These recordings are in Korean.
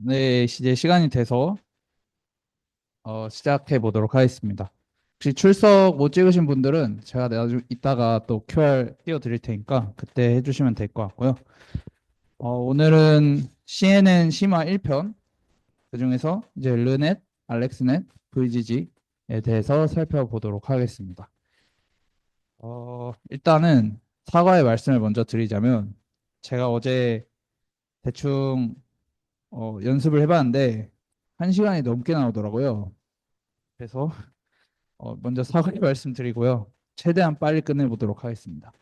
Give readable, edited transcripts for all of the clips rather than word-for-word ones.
네, 이제 시간이 돼서 시작해 보도록 하겠습니다. 혹시 출석 못 찍으신 분들은 제가 나중 이따가 또 QR 띄워드릴 테니까 그때 해주시면 될 것 같고요. 오늘은 CNN 심화 1편, 그중에서 이제 르넷, 알렉스넷, VGG에 대해서 살펴보도록 하겠습니다. 일단은 사과의 말씀을 먼저 드리자면 제가 어제 대충 연습을 해봤는데 1시간이 넘게 나오더라고요. 그래서 먼저 사과의 말씀드리고요. 최대한 빨리 끝내보도록 하겠습니다.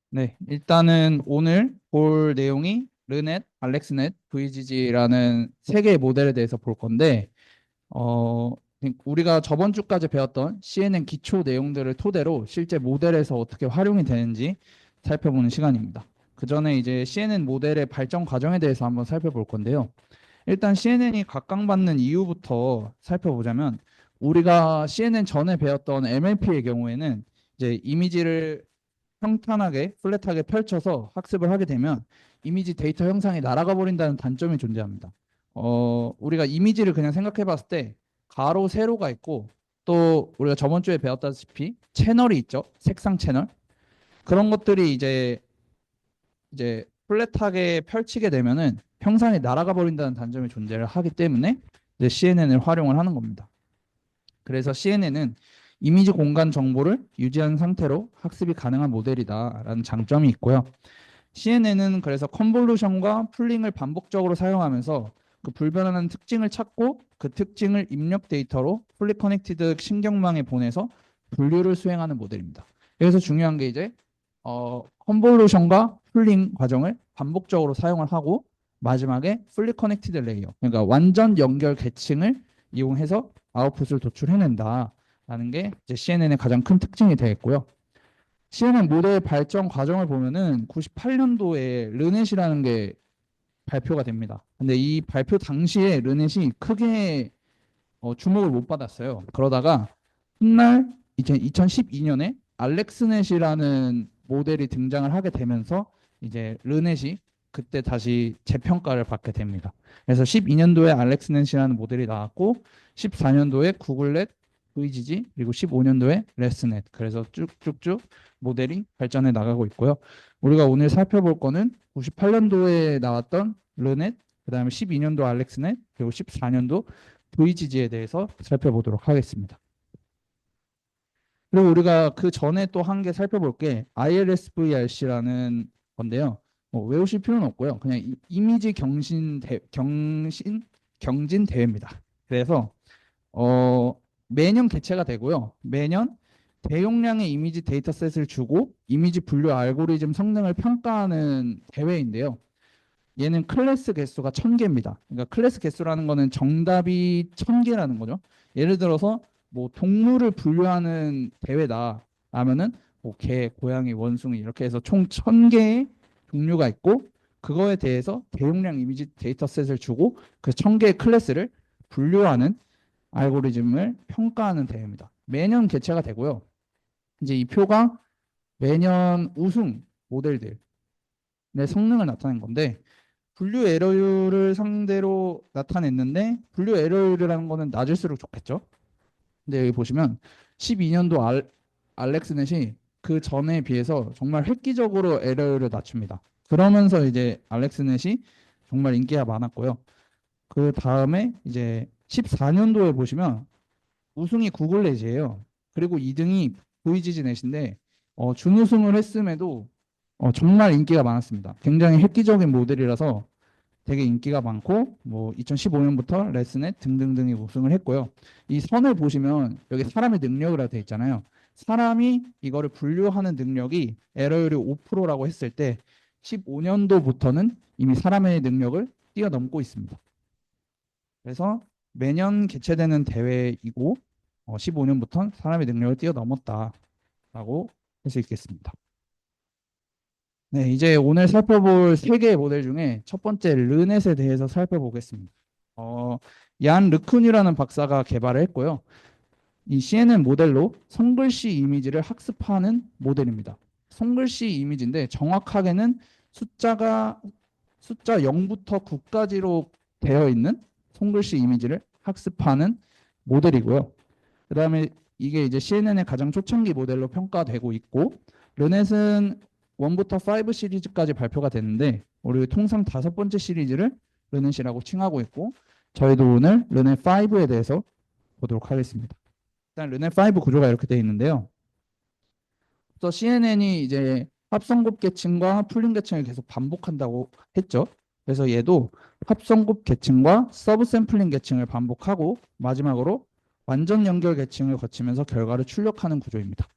네, 일단은 오늘 볼 내용이 르넷, 알렉스넷, VGG라는 세 개의 모델에 대해서 볼 건데, 어, 우리가 저번 주까지 배웠던 CNN 기초 내용들을 토대로 실제 모델에서 어떻게 활용이 되는지 살펴보는 시간입니다. 그 전에 이제 CNN 모델의 발전 과정에 대해서 한번 살펴볼 건데요. 일단 CNN이 각광받는 이유부터 살펴보자면 우리가 CNN 전에 배웠던 MLP의 경우에는 이제 이미지를 평탄하게 플랫하게 펼쳐서 학습을 하게 되면 이미지 데이터 형상이 날아가 버린다는 단점이 존재합니다. 우리가 이미지를 그냥 생각해 봤을 때 가로 세로가 있고 또 우리가 저번 주에 배웠다시피 채널이 있죠. 색상 채널. 그런 것들이 이제 플랫하게 펼치게 되면은 형상이 날아가 버린다는 단점이 존재를 하기 때문에 이제 CNN을 활용을 하는 겁니다. 그래서 CNN은 이미지 공간 정보를 유지한 상태로 학습이 가능한 모델이다라는 장점이 있고요. CNN은 그래서 컨볼루션과 풀링을 반복적으로 사용하면서 그 불변하는 특징을 찾고 그 특징을 입력 데이터로 풀리 커넥티드 신경망에 보내서 분류를 수행하는 모델입니다. 여기서 중요한 게 이제 컨볼루션과 풀링 과정을 반복적으로 사용을 하고 마지막에 풀리 커넥티드 레이어, 그러니까 완전 연결 계층을 이용해서 아웃풋을 도출해낸다라는 게 이제 CNN의 가장 큰 특징이 되겠고요. CNN 모델 발전 과정을 보면은 98년도에 르넷이라는 게 발표가 됩니다. 근데 이 발표 당시에 르넷이 크게 주목을 못 받았어요. 그러다가 훗날 이제 2012년에 알렉스넷이라는 모델이 등장을 하게 되면서 이제 르넷이 그때 다시 재평가를 받게 됩니다. 그래서 12년도에 알렉스넷이라는 모델이 나왔고 14년도에 구글넷, VGG, 그리고 15년도에 레스넷. 그래서 쭉쭉쭉 모델이 발전해 나가고 있고요. 우리가 오늘 살펴볼 거는 98년도에 나왔던 르넷, 그다음에 12년도 알렉스넷, 그리고 14년도 VGG에 대해서 살펴보도록 하겠습니다. 그리고 우리가 그 전에 또 한 개 살펴볼 게 ILSVRC라는 건데요. 외우실 필요는 없고요. 그냥 이미지 경진 대회입니다. 그래서 매년 개최가 되고요. 매년 대용량의 이미지 데이터셋을 주고 이미지 분류 알고리즘 성능을 평가하는 대회인데요. 얘는 클래스 개수가 1000개입니다. 그러니까 클래스 개수라는 거는 정답이 1000개라는 거죠. 예를 들어서 뭐 동물을 분류하는 대회다 라면은 뭐 개, 고양이, 원숭이 이렇게 해서 총 1000개의 종류가 있고 그거에 대해서 대용량 이미지 데이터셋을 주고 그 1000개의 클래스를 분류하는 알고리즘을 평가하는 대회입니다. 매년 개최가 되고요. 이제 이 표가 매년 우승 모델들의 성능을 나타낸 건데 분류 에러율을 상대로 나타냈는데 분류 에러율이라는 거는 낮을수록 좋겠죠. 근데 여기 보시면 12년도 알렉스넷이 그 전에 비해서 정말 획기적으로 에러율을 낮춥니다. 그러면서 이제 알렉스넷이 정말 인기가 많았고요. 그 다음에 이제 14년도에 보시면 우승이 구글넷이에요. 그리고 2등이 보이지지넷인데 준우승을 했음에도 정말 인기가 많았습니다. 굉장히 획기적인 모델이라서 되게 인기가 많고 뭐 2015년부터 레슨넷 등등등이 우승을 했고요. 이 선을 보시면 여기 사람의 능력이라고 되어 있잖아요. 사람이 이거를 분류하는 능력이 에러율이 5%라고 했을 때 15년도부터는 이미 사람의 능력을 뛰어넘고 있습니다. 그래서 매년 개최되는 대회이고 15년부터 사람의 능력을 뛰어넘었다라고 할 수 있겠습니다. 네, 이제 오늘 살펴볼 세 개의 모델 중에 첫 번째 르넷에 대해서 살펴보겠습니다. 얀 르쿤이라는 박사가 개발을 했고요. 이 CNN 모델로 손글씨 이미지를 학습하는 모델입니다. 손글씨 이미지인데 정확하게는 숫자 0부터 9까지로 되어 있는 손글씨 이미지를 학습하는 모델이고요. 그다음에 이게 이제 CNN의 가장 초창기 모델로 평가되고 있고, 르넷은 1부터 5 시리즈까지 발표가 됐는데 우리 통상 5번째 시리즈를 르넷이라고 칭하고 있고, 저희도 오늘 르넷 5에 대해서 보도록 하겠습니다. 일단 르넷 5 구조가 이렇게 되어 있는데요. 또 CNN이 이제 합성곱 계층과 풀링 계층을 계속 반복한다고 했죠. 그래서 얘도 합성곱 계층과 서브 샘플링 계층을 반복하고 마지막으로 완전 연결 계층을 거치면서 결과를 출력하는 구조입니다.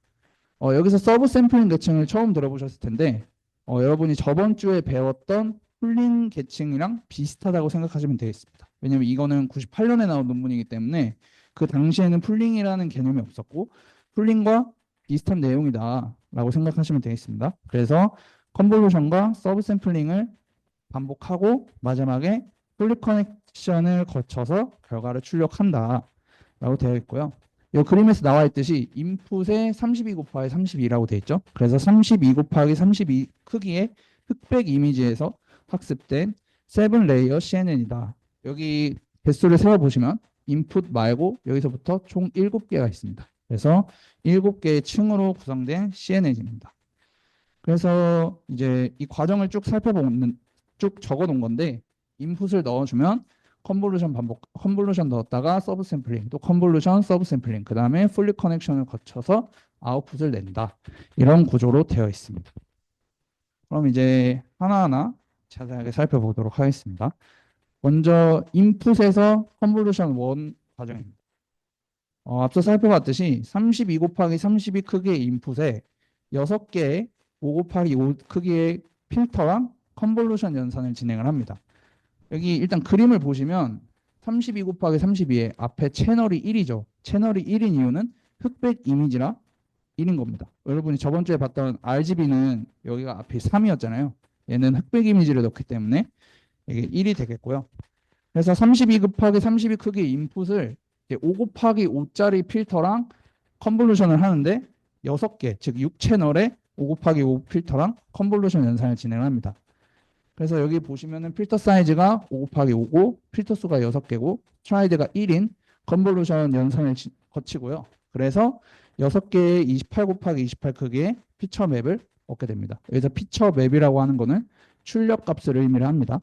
여기서 서브 샘플링 계층을 처음 들어보셨을 텐데 여러분이 저번 주에 배웠던 풀링 계층이랑 비슷하다고 생각하시면 되겠습니다. 왜냐면 이거는 98년에 나온 논문이기 때문에 그 당시에는 풀링이라는 개념이 없었고 풀링과 비슷한 내용이다라고 생각하시면 되겠습니다. 그래서 컨볼루션과 서브 샘플링을 반복하고 마지막에 풀리 커넥션을 거쳐서 결과를 출력한다라고 되어 있고요. 이 그림에서 나와 있듯이 인풋에 32 곱하기 32라고 되어 있죠. 그래서 32 곱하기 32 크기의 흑백 이미지에서 학습된 7 레이어 CNN이다. 여기 개수를 세어보시면 인풋 말고 여기서부터 총 7개가 있습니다. 그래서 7개의 층으로 구성된 CNN입니다. 그래서 이제 이 과정을 쭉 적어 놓은 건데 인풋을 넣어주면 컨볼루션 넣었다가 서브 샘플링, 또 컨볼루션, 서브 샘플링, 그 다음에 풀리 커넥션을 거쳐서 아웃풋을 낸다. 이런 구조로 되어 있습니다. 그럼 이제 하나하나 자세하게 살펴보도록 하겠습니다. 먼저 인풋에서 컨볼루션 1 과정입니다. 앞서 살펴봤듯이 32 곱하기 32 크기의 인풋에 6개의 5 곱하기 5 크기의 필터랑 컨볼루션 연산을 진행을 합니다. 여기 일단 그림을 보시면 32 곱하기 32에 앞에 채널이 1이죠. 채널이 1인 이유는 흑백 이미지라 1인 겁니다. 여러분이 저번 주에 봤던 RGB는 여기가 앞에 3이었잖아요. 얘는 흑백 이미지를 넣기 때문에 이게 1이 되겠고요. 그래서 32 곱하기 32 크기의 인풋을 5 곱하기 5짜리 필터랑 컨볼루션을 하는데 6개, 즉 6채널에 5 곱하기 5 필터랑 컨볼루션 연산을 진행합니다. 그래서 여기 보시면은 필터 사이즈가 5 곱하기 5고 필터 수가 6개고 스트라이드가 1인 컨볼루션 연산을 거치고요. 그래서 6개의 28 곱하기 28 크기의 피처 맵을 얻게 됩니다. 여기서 피처 맵이라고 하는 거는 출력 값을 의미를 합니다.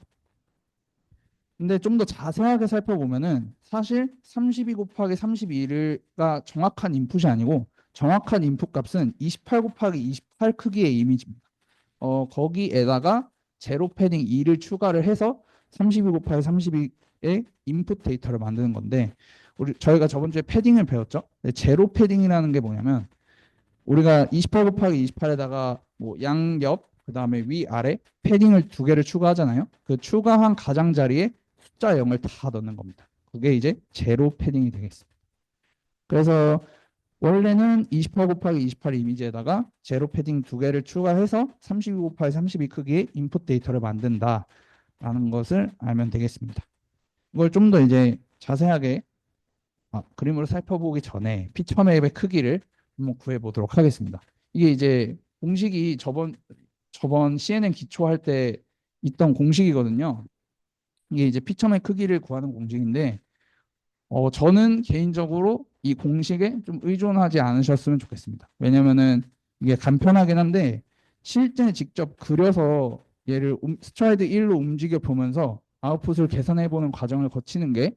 근데 좀 더 자세하게 살펴보면은 사실 32 곱하기 32가 정확한 인풋이 아니고 정확한 인풋 값은 28 곱하기 28 크기의 이미지입니다. 거기에다가 제로 패딩 2를 추가를 해서 32 곱하기 32의 인풋 데이터를 만드는 건데 저희가 저번 주에 패딩을 배웠죠. 제로 패딩이라는 게 뭐냐면 우리가 28 곱하기 28에다가 뭐 양옆 그다음에 위아래 패딩을 2개를 추가하잖아요. 그 추가한 가장자리에 숫자 0을 다 넣는 겁니다. 그게 이제 제로 패딩이 되겠습니다. 그래서 원래는 28 곱하기 28 이미지에다가 제로 패딩 2개를 추가해서 32 곱하기 32 크기의 인풋 데이터를 만든다라는 것을 알면 되겠습니다. 이걸 좀 더 이제 자세하게 그림으로 살펴보기 전에 피처 맵의 크기를 한번 구해보도록 하겠습니다. 이게 이제 공식이 저번 CNN 기초할 때 있던 공식이거든요. 이게 이제 피처 맵 크기를 구하는 공식인데 저는 개인적으로 이 공식에 좀 의존하지 않으셨으면 좋겠습니다. 왜냐면은 이게 간편하긴 한데 실제 직접 그려서 얘를 스트라이드 1로 움직여 보면서 아웃풋을 계산해 보는 과정을 거치는 게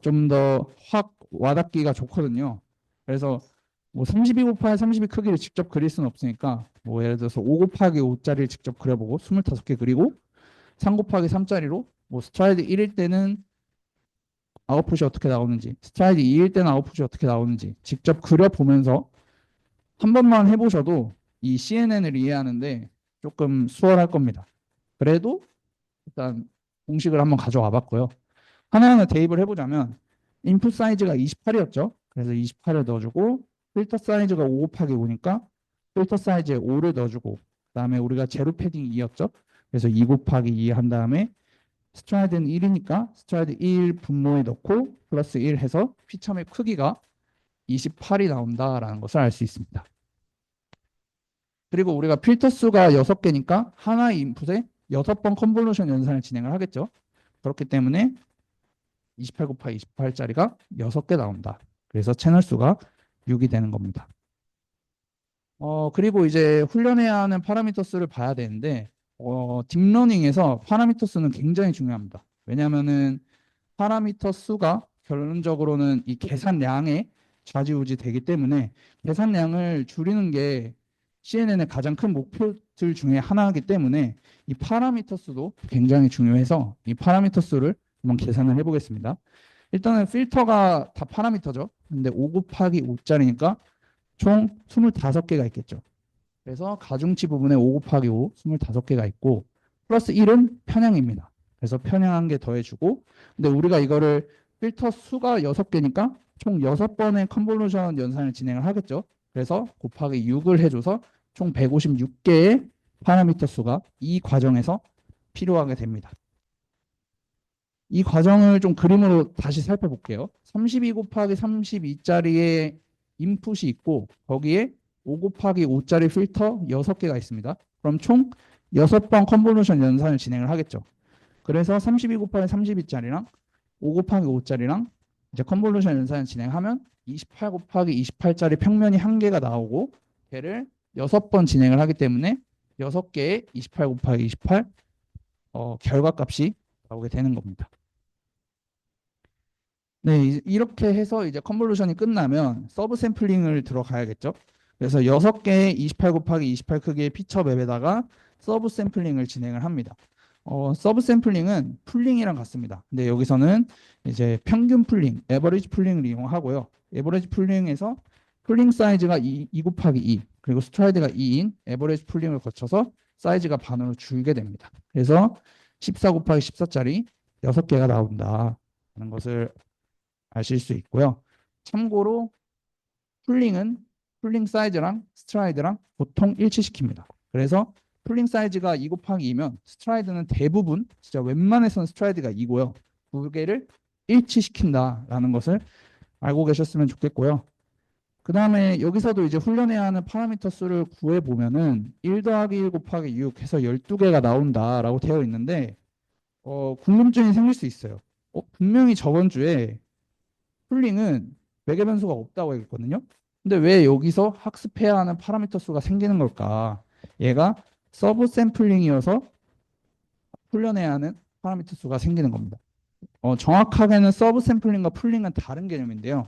좀 더 확 와닿기가 좋거든요. 그래서 뭐 32 곱하기 32 크기를 직접 그릴 수는 없으니까 뭐 예를 들어서 5 곱하기 5짜리를 직접 그려보고 25개 그리고 3 곱하기 3짜리로 뭐 스트라이드 1일 때는 아웃풋이 어떻게 나오는지, 스트라이드 2일 때는 아웃풋이 어떻게 나오는지 직접 그려보면서 한 번만 해보셔도 이 CNN을 이해하는데 조금 수월할 겁니다. 그래도 일단 공식을 한번 가져와 봤고요. 하나하나 대입을 해보자면 인풋 사이즈가 28이었죠. 그래서 28을 넣어주고 필터 사이즈가 5 곱하기 5니까 필터 사이즈에 5를 넣어주고 그다음에 우리가 제로 패딩 2였죠. 그래서 2 곱하기 2 한 다음에 스트라이드는 1이니까 스트라이드 1 분모에 넣고 플러스 1 해서 피처맵 크기가 28이 나온다라는 것을 알 수 있습니다. 그리고 우리가 필터 수가 6개니까 하나의 인풋에 6번 컨볼루션 연산을 진행을 하겠죠. 그렇기 때문에 28 곱하기 28짜리가 6개 나온다. 그래서 채널 수가 6이 되는 겁니다. 그리고 이제 훈련해야 하는 파라미터 수를 봐야 되는데, 딥러닝에서 파라미터 수는 굉장히 중요합니다. 왜냐하면은 파라미터 수가 결론적으로는 이 계산량에 좌지우지 되기 때문에 계산량을 줄이는 게 CNN의 가장 큰 목표들 중에 하나이기 때문에 이 파라미터 수도 굉장히 중요해서 이 파라미터 수를 한번 계산을 해보겠습니다. 일단은 필터가 다 파라미터죠. 근데 5 곱하기 5짜리니까 총 25개가 있겠죠. 그래서 가중치 부분에 5 곱하기 5, 25개가 있고 플러스 1은 편향입니다. 그래서 편향 한 개 더해주고 근데 우리가 이거를 필터 수가 6개니까 총 6번의 컨볼루션 연산을 진행을 하겠죠. 그래서 곱하기 6을 해줘서 총 156개의 파라미터 수가 이 과정에서 필요하게 됩니다. 이 과정을 좀 그림으로 다시 살펴볼게요. 32 곱하기 32짜리의 인풋이 있고 거기에 5 곱하기 5짜리 필터 6개가 있습니다. 그럼 총 6번 컨볼루션 연산을 진행을 하겠죠. 그래서 32 곱하기 32짜리랑 5 곱하기 5짜리랑 이제 컨볼루션 연산을 진행하면 28 곱하기 28짜리 평면이 1개가 나오고 걔를 6번 진행을 하기 때문에 6개의 28 곱하기 28 결과값이 나오게 되는 겁니다. 네, 이렇게 해서 이제 컨볼루션이 끝나면 서브 샘플링을 들어가야겠죠. 그래서 6개의 28 곱하기 28 크기의 피처 맵에다가 서브 샘플링을 진행을 합니다. 서브 샘플링은 풀링이랑 같습니다. 근데 여기서는 이제 평균 풀링, 에버리지 풀링을 이용하고요. 에버리지 풀링에서 풀링 사이즈가 2 곱하기 2, 그리고 스트라이드가 2인 에버리지 풀링을 거쳐서 사이즈가 반으로 줄게 됩니다. 그래서 14 곱하기 14짜리 6개가 나온다 하는 것을 아실 수 있고요. 참고로 풀링은 풀링 사이즈랑 스트라이드랑 보통 일치시킵니다. 그래서 풀링 사이즈가 2 곱하기 2면 스트라이드는 대부분 진짜 웬만해서는 스트라이드가 2고요. 두 개를 일치시킨다라는 것을 알고 계셨으면 좋겠고요. 그 다음에 여기서도 이제 훈련해야 하는 파라미터 수를 구해보면은 1 더하기 1 곱하기 6 해서 12개가 나온다라고 되어 있는데 궁금증이 생길 수 있어요. 분명히 저번 주에 풀링은 매개 변수가 없다고 했거든요. 근데 왜 여기서 학습해야 하는 파라미터 수가 생기는 걸까? 얘가 서브 샘플링이어서 훈련해야 하는 파라미터 수가 생기는 겁니다. 정확하게는 서브 샘플링과 풀링은 다른 개념인데요.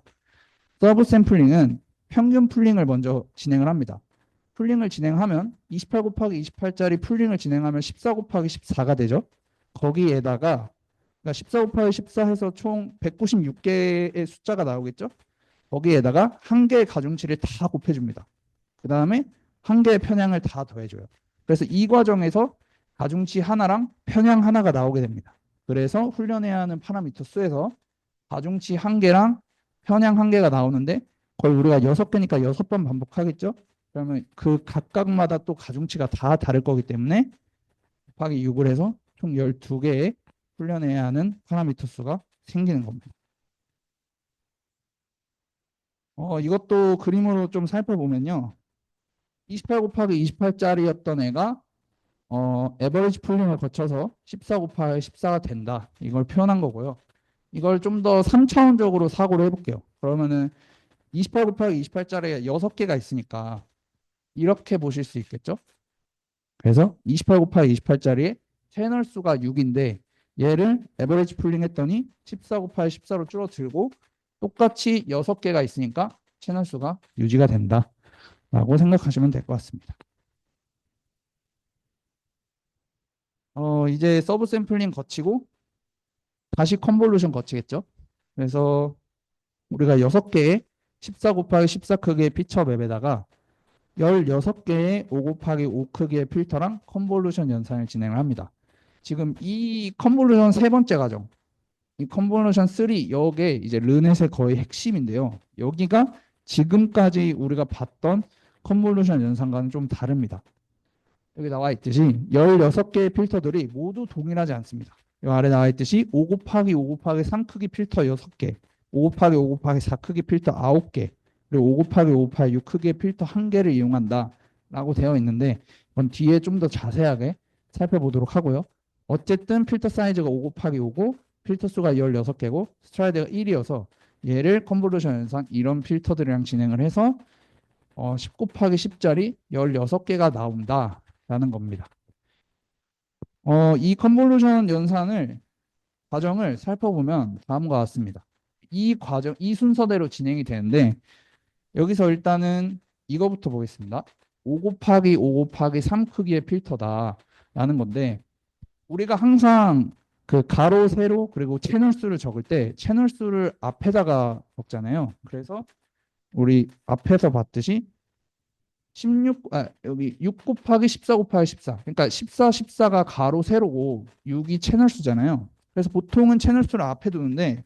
서브 샘플링은 평균 풀링을 먼저 진행을 합니다. 풀링을 진행하면 28 곱하기 28짜리 풀링을 진행하면 14 곱하기 14가 되죠. 거기에다가 그러니까 14 곱하기 14 해서 총 196개의 숫자가 나오겠죠. 거기에다가 한 개의 가중치를 다 곱해줍니다. 그 다음에 한 개의 편향을 다 더해줘요. 그래서 이 과정에서 가중치 하나랑 편향 하나가 나오게 됩니다. 그래서 훈련해야 하는 파라미터 수에서 가중치 한 개랑 편향 한 개가 나오는데 거의 우리가 6개니까 6번 반복하겠죠? 그러면 그 각각마다 또 가중치가 다 다를 거기 때문에 곱하기 6을 해서 총 12개의 훈련해야 하는 파라미터 수가 생기는 겁니다. 이것도 그림으로 좀 살펴보면요. 28 곱하기 28짜리였던 애가 에버리지 풀링을 거쳐서 14 곱하기 14가 된다. 이걸 표현한 거고요. 이걸 좀 더 3차원적으로 사고를 해볼게요. 그러면은 28 곱하기 28짜리가 6개가 있으니까 이렇게 보실 수 있겠죠? 그래서 28 곱하기 28짜리의 채널 수가 6인데 얘를 에버리지 풀링 했더니 14 곱하기 14로 줄어들고 똑같이 6개가 있으니까 채널 수가 유지가 된다 라고 생각하시면 될 것 같습니다. 이제 서브 샘플링 거치고 다시 컨볼루션 거치겠죠. 그래서 우리가 6개의 14 곱하기 14 크기의 피처 맵에다가 16개의 5 곱하기 5 크기의 필터랑 컨볼루션 연산을 진행을 합니다. 지금 이 컨볼루션 세 번째 과정, 이 컨볼루션 3, 이게 이제 르넷의 거의 핵심인데요. 여기가 지금까지 우리가 봤던 컨볼루션 연산과는 좀 다릅니다. 여기 나와 있듯이 16개의 필터들이 모두 동일하지 않습니다. 이 아래 나와 있듯이 5 곱하기 5 곱하기 3 크기 필터 6개, 5 곱하기 5 곱하기 4 크기 필터 9개, 그리고 5 곱하기 5 곱하기 6 크기의 필터 한 개를 이용한다 라고 되어 있는데 이건 뒤에 좀 더 자세하게 살펴보도록 하고요. 어쨌든 필터 사이즈가 5 곱하기 5고 필터 수가 16개고 스트라이드가 1이어서 얘를 컨볼루션 연산 이런 필터들이랑 진행을 해서 10 곱하기 10짜리 16개가 나온다라는 겁니다. 이 컨볼루션 연산을 과정을 살펴보면 다음과 같습니다. 이 순서대로 진행이 되는데 여기서 일단은 이거부터 보겠습니다. 5 곱하기 5 곱하기 3 크기의 필터다라는 건데 우리가 항상 그 가로, 세로 그리고 채널 수를 적을 때 채널 수를 앞에다가 적잖아요. 그래서 우리 앞에서 봤듯이 여기 6 곱하기 14 곱하기 14. 그러니까 14, 14가 가로, 세로고 6이 채널 수잖아요. 그래서 보통은 채널 수를 앞에 두는데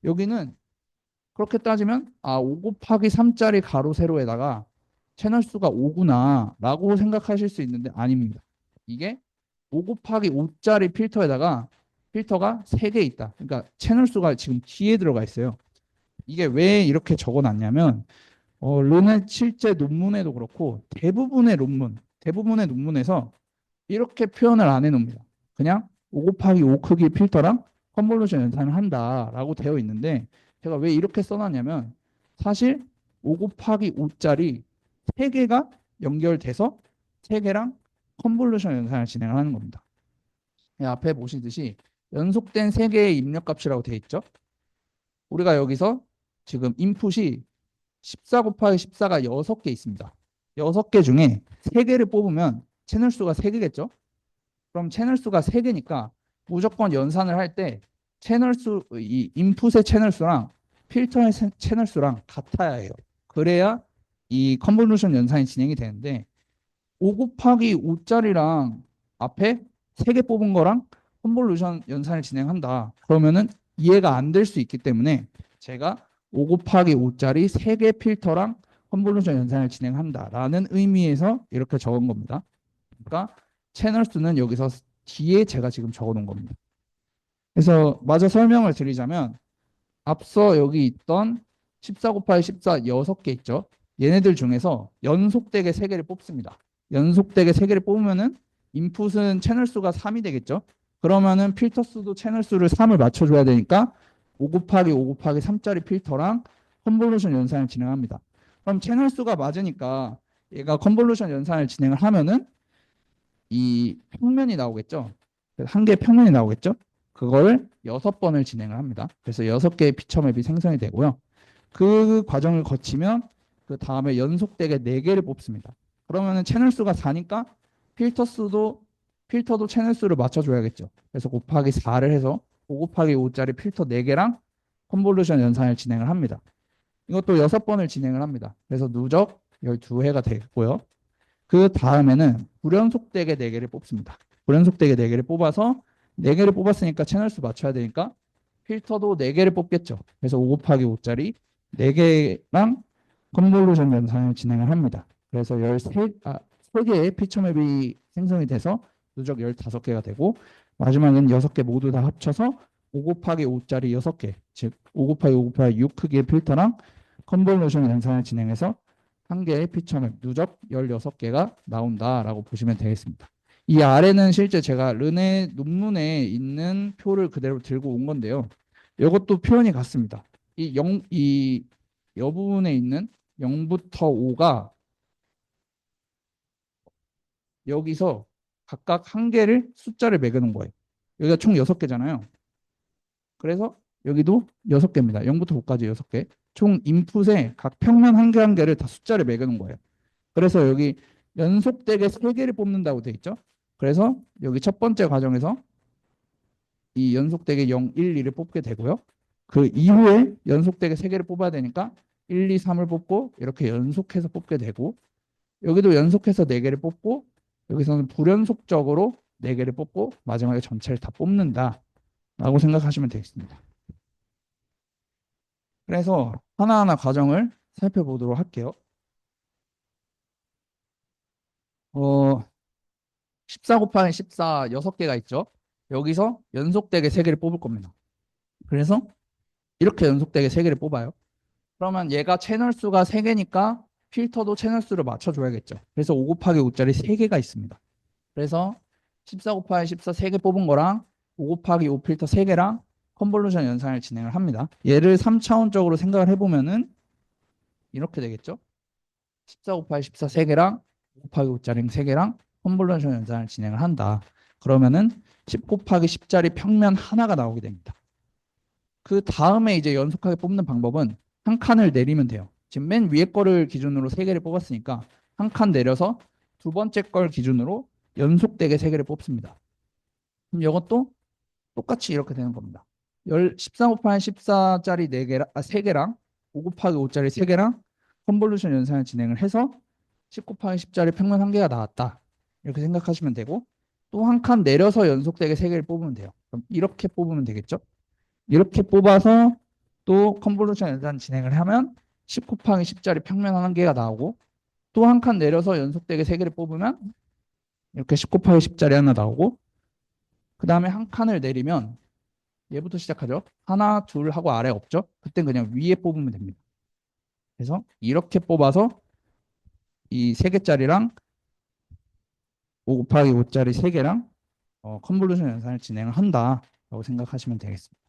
여기는 그렇게 따지면 5 곱하기 3짜리 가로, 세로에다가 채널 수가 5구나 라고 생각하실 수 있는데 아닙니다. 이게 5 곱하기 5짜리 필터에다가 필터가 3개 있다. 그러니까 채널 수가 지금 뒤에 들어가 있어요. 이게 왜 이렇게 적어놨냐면 르넷 실제 논문에도 그렇고 대부분의 논문에서 이렇게 표현을 안 해놓습니다. 그냥 5 곱하기 5 크기 필터랑 컨볼루션 연산을 한다라고 되어 있는데 제가 왜 이렇게 써놨냐면 사실 5 곱하기 5짜리 3개가 연결돼서 3개랑 컨볼루션 연산을 진행을 하는 겁니다. 앞에 보시듯이 연속된 3개의 입력값이라고 되어 있죠. 우리가 여기서 지금 인풋이 14 곱하기 14가 6개 있습니다. 6개 중에 3개를 뽑으면 채널 수가 3개겠죠? 그럼 채널 수가 3개니까 무조건 연산을 할 때 채널 수, 이 인풋의 채널 수랑 필터의 채널 수랑 같아야 해요. 그래야 이 컨볼루션 연산이 진행이 되는데 5 곱하기 5짜리랑 앞에 3개 뽑은 거랑 컨볼루션 연산을 진행한다. 그러면은 이해가 안 될 수 있기 때문에 제가 5 곱하기 5짜리 3개 필터랑 컨볼루션 연산을 진행한다라는 의미에서 이렇게 적은 겁니다. 그러니까 채널 수는 여기서 뒤에 제가 지금 적어 놓은 겁니다. 그래서 마저 설명을 드리자면 앞서 여기 있던 14 곱하기 14 6개 있죠. 얘네들 중에서 연속되게 3개를 뽑습니다. 연속되게 3개를 뽑으면은 인풋은 채널 수가 3이 되겠죠. 그러면은 필터 수도 채널 수를 3을 맞춰줘야 되니까 5 곱하기 5 곱하기 3짜리 필터랑 컨볼루션 연산을 진행합니다. 그럼 채널 수가 맞으니까 얘가 컨볼루션 연산을 진행을 하면은 이 평면이 나오겠죠. 한 개의 평면이 나오겠죠. 그걸 6번을 진행을 합니다. 그래서 6개의 피처맵이 생성이 되고요. 그 과정을 거치면 그 다음에 연속되게 4개를 뽑습니다. 그러면은 채널 수가 4니까 필터도 채널 수를 맞춰줘야겠죠. 그래서 곱하기 4를 해서 5 곱하기 5짜리 필터 4개랑 컨볼루션 연산을 진행을 합니다. 이것도 6번을 진행을 합니다. 그래서 누적 12회가 되고요. 그 다음에는 불연속되게 4개를 뽑습니다. 불연속되게 4개를 뽑아서 4개를 뽑았으니까 채널 수 맞춰야 되니까 필터도 4개를 뽑겠죠. 그래서 5 곱하기 5짜리 4개랑 컨볼루션 연산을 진행을 합니다. 그래서 3개의 피처맵이 생성이 돼서 누적 15개가 되고 마지막에는 6개 모두 다 합쳐서 5 곱하기 5짜리 6개, 즉 5 곱하기 5 곱하기 6 크기의 필터랑 컨볼루션 연산을 진행해서 한 개의 피처맵 누적 16개가 나온다라고 보시면 되겠습니다. 이 아래는 실제 제가 르네 논문에 있는 표를 그대로 들고 온 건데요. 이것도 표현이 같습니다. 이 여부분에 있는 0부터 5가 여기서 각각 한 개를 숫자를 매겨놓은 거예요. 여기가 총 6개잖아요. 그래서 여기도 6개입니다. 0부터 5까지 6개. 총 인풋에 각 평면 한 개 한 개를 다 숫자를 매겨놓은 거예요. 그래서 여기 연속되게 3개를 뽑는다고 돼 있죠. 그래서 여기 첫 번째 과정에서 이 연속되게 0, 1, 2를 뽑게 되고요. 그 이후에 연속되게 3개를 뽑아야 되니까 1, 2, 3을 뽑고 이렇게 연속해서 뽑게 되고 여기도 연속해서 4개를 뽑고 여기서는 불연속적으로 4개를 뽑고 마지막에 전체를 다 뽑는다라고 생각하시면 되겠습니다. 그래서 하나하나 과정을 살펴보도록 할게요. 14 곱하기 14 6개가 있죠. 여기서 연속되게 3개를 뽑을 겁니다. 그래서 이렇게 연속되게 3개를 뽑아요. 그러면 얘가 채널 수가 3개니까 필터도 채널 수를 맞춰줘야겠죠. 그래서 5 곱하기 5짜리 3개가 있습니다. 그래서 14 곱하기 14 3개 뽑은 거랑 5 곱하기 5 필터 3개랑 컨볼루션 연산을 진행을 합니다. 얘를 3차원적으로 생각을 해보면은 이렇게 되겠죠. 14 곱하기 14 3개랑 5 곱하기 5짜리 3개랑 컨볼루션 연산을 진행을 한다. 그러면은 10 곱하기 10짜리 평면 하나가 나오게 됩니다. 그 다음에 이제 연속하게 뽑는 방법은 한 칸을 내리면 돼요. 지금 맨 위에 거를 기준으로 3개를 뽑았으니까 한 칸 내려서 두 번째 걸 기준으로 연속되게 3개를 뽑습니다. 그럼 이것도 똑같이 이렇게 되는 겁니다. 14 곱하기 14짜리 3개랑 5 곱하기 5짜리 3개랑 컨볼루션 연산을 진행을 해서 10 곱하기 10짜리 평면 한 개가 나왔다. 이렇게 생각하시면 되고 또 한 칸 내려서 연속되게 3개를 뽑으면 돼요. 그럼 이렇게 뽑으면 되겠죠? 이렇게 뽑아서 또 컨볼루션 연산 진행을 하면 10 곱하기 10짜리 평면 한 개가 나오고 또 한 칸 내려서 연속되게 3개를 뽑으면 이렇게 10 곱하기 10짜리 하나 나오고 그 다음에 한 칸을 내리면 얘부터 시작하죠. 하나, 둘 하고 아래 없죠? 그땐 그냥 위에 뽑으면 됩니다. 그래서 이렇게 뽑아서 이 3개짜리랑 5 곱하기 5짜리 3개랑 컨볼루션 연산을 진행을 한다라고 생각하시면 되겠습니다.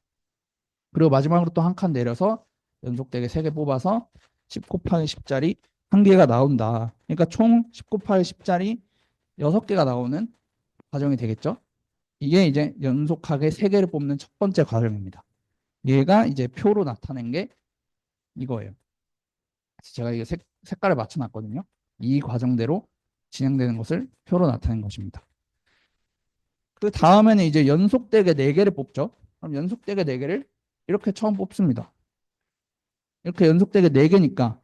그리고 마지막으로 또 한 칸 내려서 연속되게 3개 뽑아서 10 곱하기 10짜리 한 개가 나온다. 그러니까 총 10 곱하기 10짜리 6개가 나오는 과정이 되겠죠. 이게 이제 연속하게 3개를 뽑는 첫 번째 과정입니다. 얘가 이제 표로 나타낸 게 이거예요. 제가 이거 색깔을 맞춰놨거든요. 이 과정대로 진행되는 것을 표로 나타낸 것입니다. 그 다음에는 이제 연속되게 4개를 뽑죠. 그럼 연속되게 4개를 이렇게 처음 뽑습니다. 이렇게 연속되게 4개니까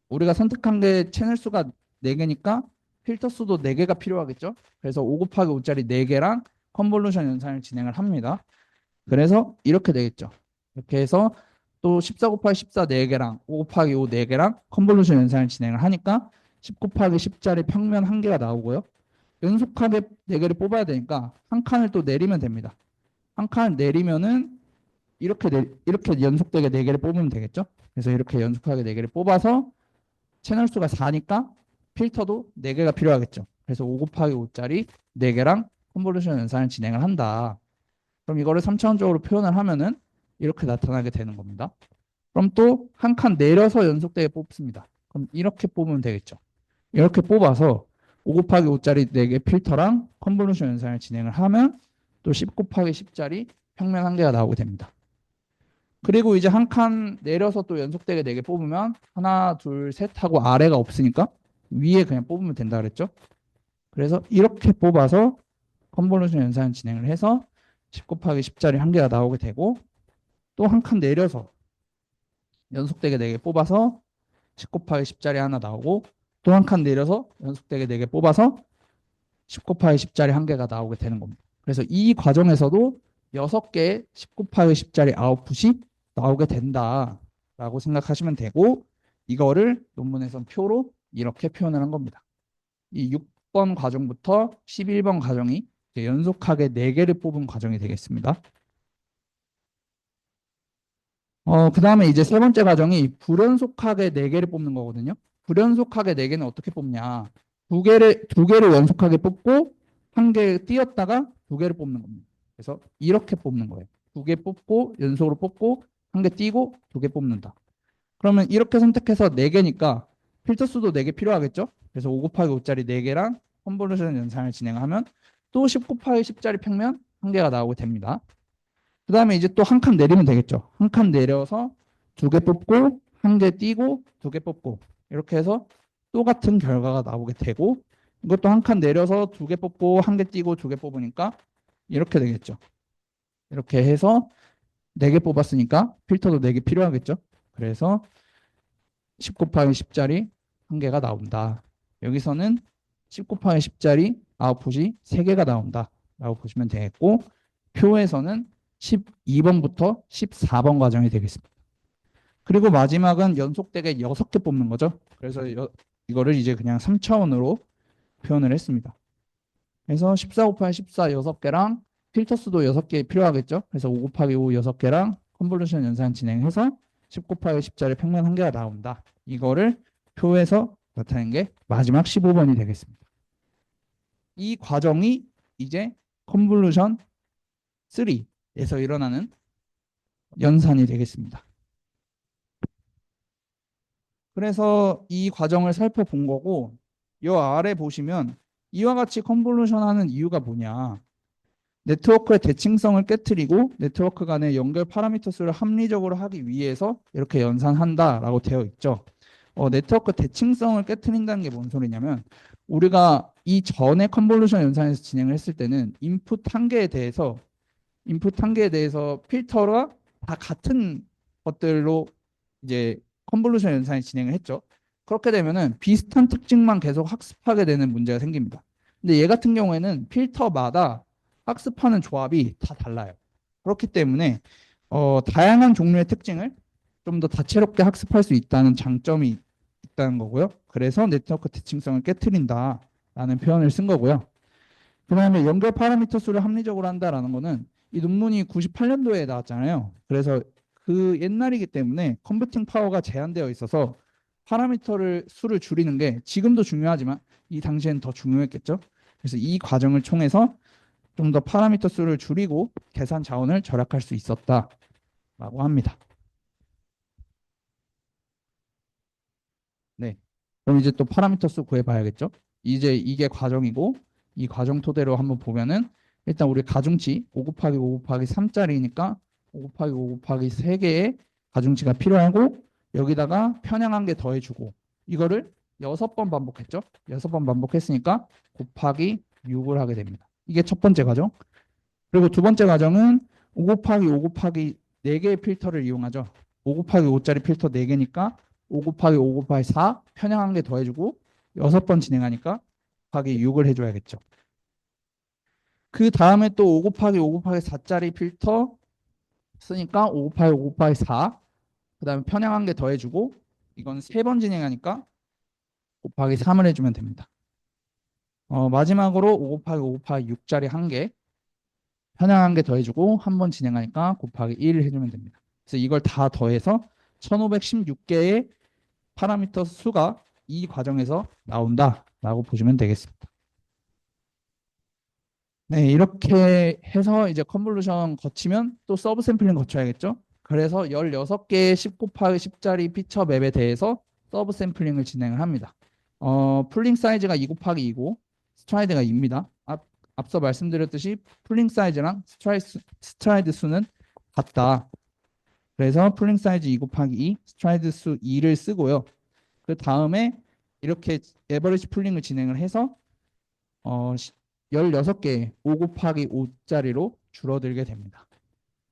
우리가 선택한 게 채널 수가 4개니까 필터 수도 4개가 필요하겠죠. 그래서 5 곱하기 5짜리 4개랑 컨볼루션 연산을 진행을 합니다. 그래서 이렇게 되겠죠. 이렇게 해서 또 14 곱하기 14 4개랑 5 곱하기 5 4개랑 컨볼루션 연산을 진행을 하니까 10 곱하기 10짜리 평면 한 개가 나오고요. 연속하게 4개를 뽑아야 되니까 한 칸을 또 내리면 됩니다. 한 칸을 내리면은 이렇게 연속되게 4개를 뽑으면 되겠죠. 그래서 이렇게 연속하게 4개를 뽑아서 채널 수가 4니까 필터도 4개가 필요하겠죠. 그래서 5 곱하기 5짜리 4개랑 컨볼루션 연산을 진행을 한다. 그럼 이거를 3차원적으로 표현을 하면은 이렇게 나타나게 되는 겁니다. 그럼 또 한 칸 내려서 연속되게 뽑습니다. 그럼 이렇게 뽑으면 되겠죠. 이렇게 뽑아서 5 곱하기 5짜리 4개 필터랑 컨볼루션 연산을 진행을 하면 또 10 곱하기 10짜리 평면 한 개가 나오게 됩니다. 그리고 이제 한 칸 내려서 또 연속되게 4개 뽑으면 하나, 둘, 셋 하고 아래가 없으니까 위에 그냥 뽑으면 된다 그랬죠. 그래서 이렇게 뽑아서 컨볼루션 연산 진행을 해서 10 곱하기 10짜리 한 개가 나오게 되고 또 한 칸 내려서 연속되게 4개 뽑아서 10 곱하기 10짜리 하나 나오고 또 한 칸 내려서 연속되게 4개 뽑아서 10 곱하기 10짜리 한 개가 나오게 되는 겁니다. 그래서 이 과정에서도 6개의 10 곱하기 10짜리 아웃풋이 나오게 된다라고 생각하시면 되고 이거를 논문에선 표로 이렇게 표현을 한 겁니다. 이 6번 과정부터 11번 과정이 연속하게 4개를 뽑은 과정이 되겠습니다. 그 다음에 이제 세 번째 과정이 불연속하게 4개를 뽑는 거거든요. 불연속하게 4개는 어떻게 뽑냐. 두 개를 연속하게 뽑고 한 개 띄었다가 2개를 뽑는 겁니다. 그래서 이렇게 뽑는 거예요. 2개 뽑고 연속으로 뽑고 한 개 띄고 2개 뽑는다. 그러면 이렇게 선택해서 4개니까 필터 수도 4개 필요하겠죠. 그래서 5 곱하기 5짜리 4개랑 컨볼루션 연산을 진행하면 또 10 곱하기 10짜리 평면 한 개가 나오게 됩니다. 그 다음에 이제 또 한 칸 내리면 되겠죠. 한 칸 내려서 2개 뽑고 한 개 띄고 2개 뽑고 이렇게 해서 또 같은 결과가 나오게 되고 이것도 한 칸 내려서 2개 뽑고 한 개 띄고 2개 뽑으니까 이렇게 되겠죠. 이렇게 해서 4개 뽑았으니까 필터도 4개 필요하겠죠. 그래서 10 곱하기 10짜리 한 개가 나온다. 여기서는 10 곱하기 10짜리 아웃풋이 3개가 나온다 라고 보시면 되겠고 표에서는 12번부터 14번 과정이 되겠습니다. 그리고 마지막은 연속되게 6개 뽑는 거죠. 그래서 이거를 이제 그냥 3차원으로 표현을 했습니다. 그래서 14 곱하기 14 6개랑 필터 수도 6개 필요하겠죠. 그래서 5 곱하기 5 6개랑 컨볼루션 연산 진행해서 10 곱하기 10짜리 평면 한 개가 나온다. 이거를 표에서 나타낸 게 마지막 15번이 되겠습니다. 이 과정이 이제 컨볼루션 3에서 일어나는 연산이 되겠습니다. 그래서 이 과정을 살펴본 거고, 이 아래 보시면 이와 같이 컨볼루션 하는 이유가 뭐냐. 네트워크의 대칭성을 깨트리고 네트워크 간의 연결 파라미터 수를 합리적으로 하기 위해서 이렇게 연산한다라고 되어 있죠. 네트워크 대칭성을 깨트린다는 게 뭔 소리냐면, 우리가 이 전에 컨볼루션 연산에서 진행을 했을 때는 인풋 한 개에 대해서 필터가 다 같은 것들로 이제 컨볼루션 연산이 진행을 했죠. 그렇게 되면은 비슷한 특징만 계속 학습하게 되는 문제가 생깁니다. 근데 얘 같은 경우에는 필터마다 학습하는 조합이 다 달라요. 그렇기 때문에 다양한 종류의 특징을 좀 더 다채롭게 학습할 수 있다는 장점이 있다는 거고요. 그래서 네트워크 대칭성을 깨트린다라는 표현을 쓴 거고요. 그다음에 연결 파라미터 수를 합리적으로 한다라는 거는 이 논문이 98년도에 나왔잖아요. 그래서 그 옛날이기 때문에 컴퓨팅 파워가 제한되어 있어서 파라미터를 수를 줄이는 게 지금도 중요하지만 이 당시엔 더 중요했겠죠. 그래서 이 과정을 통해서 좀 더 파라미터 수를 줄이고 계산 자원을 절약할 수 있었다라고 합니다. 네. 그럼 이제 또 파라미터 수 구해봐야겠죠. 이제 이게 과정이고 이 과정 토대로 한번 보면은 일단 우리 가중치 5 곱하기 5 곱하기 3짜리니까 5 곱하기 5 곱하기 3개의 가중치가 필요하고 여기다가 편향한 게 더해주고 이거를 6번 반복했죠. 6번 반복했으니까 곱하기 6을 하게 됩니다. 이게 첫 번째 과정. 그리고 두 번째 과정은 5 곱하기 5 곱하기 4개의 필터를 이용하죠. 5 곱하기 5짜리 필터 4개니까 5 곱하기 5 곱하기 4 편향한 게 더해주고 6번 진행하니까 곱하기 6을 해줘야겠죠. 그 다음에 또 5 곱하기 5 곱하기 4짜리 필터 쓰니까 5 곱하기 5 곱하기 4 그 다음에 편향한 게 더해주고 이건 3번 진행하니까 곱하기 3을 해주면 됩니다. 마지막으로 5 곱하기 5 곱하기 6짜리 한 개 편향한 게 더해주고 한 번 진행하니까 곱하기 1을 해주면 됩니다. 그래서 이걸 다 더해서 1516개의 파라미터 수가 이 과정에서 나온다라고 보시면 되겠습니다. 네, 이렇게 해서 이제 컨볼루션 거치면 또 서브 샘플링 거쳐야겠죠. 그래서 16개의 10 곱하기 10짜리 피처 맵에 대해서 서브 샘플링을 진행을 합니다. 풀링 사이즈가 2 곱하기 2고 스트라이드가 2입니다. 앞서 말씀드렸듯이 풀링 사이즈랑 스트라이드 수는 같다. 그래서 풀링 사이즈 2 곱하기 2, 스트라이드 수 2를 쓰고요. 그 다음에 이렇게 에버리지 풀링을 진행을 해서 16개 5 곱하기 5짜리로 줄어들게 됩니다.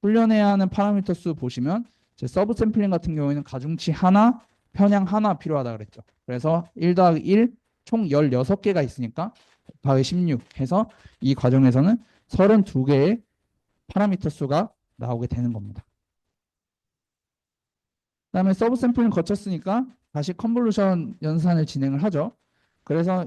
훈련해야 하는 파라미터 수 보시면 서브 샘플링 같은 경우에는 가중치 하나, 편향 하나 필요하다 그랬죠. 그래서 1 더하기 1, 총 16개가 있으니까 곱하기 16 해서 이 과정에서는 32개의 파라미터 수가 나오게 되는 겁니다. 그다음에 서브 샘플링 거쳤으니까 다시 컨볼루션 연산을 진행을 하죠. 그래서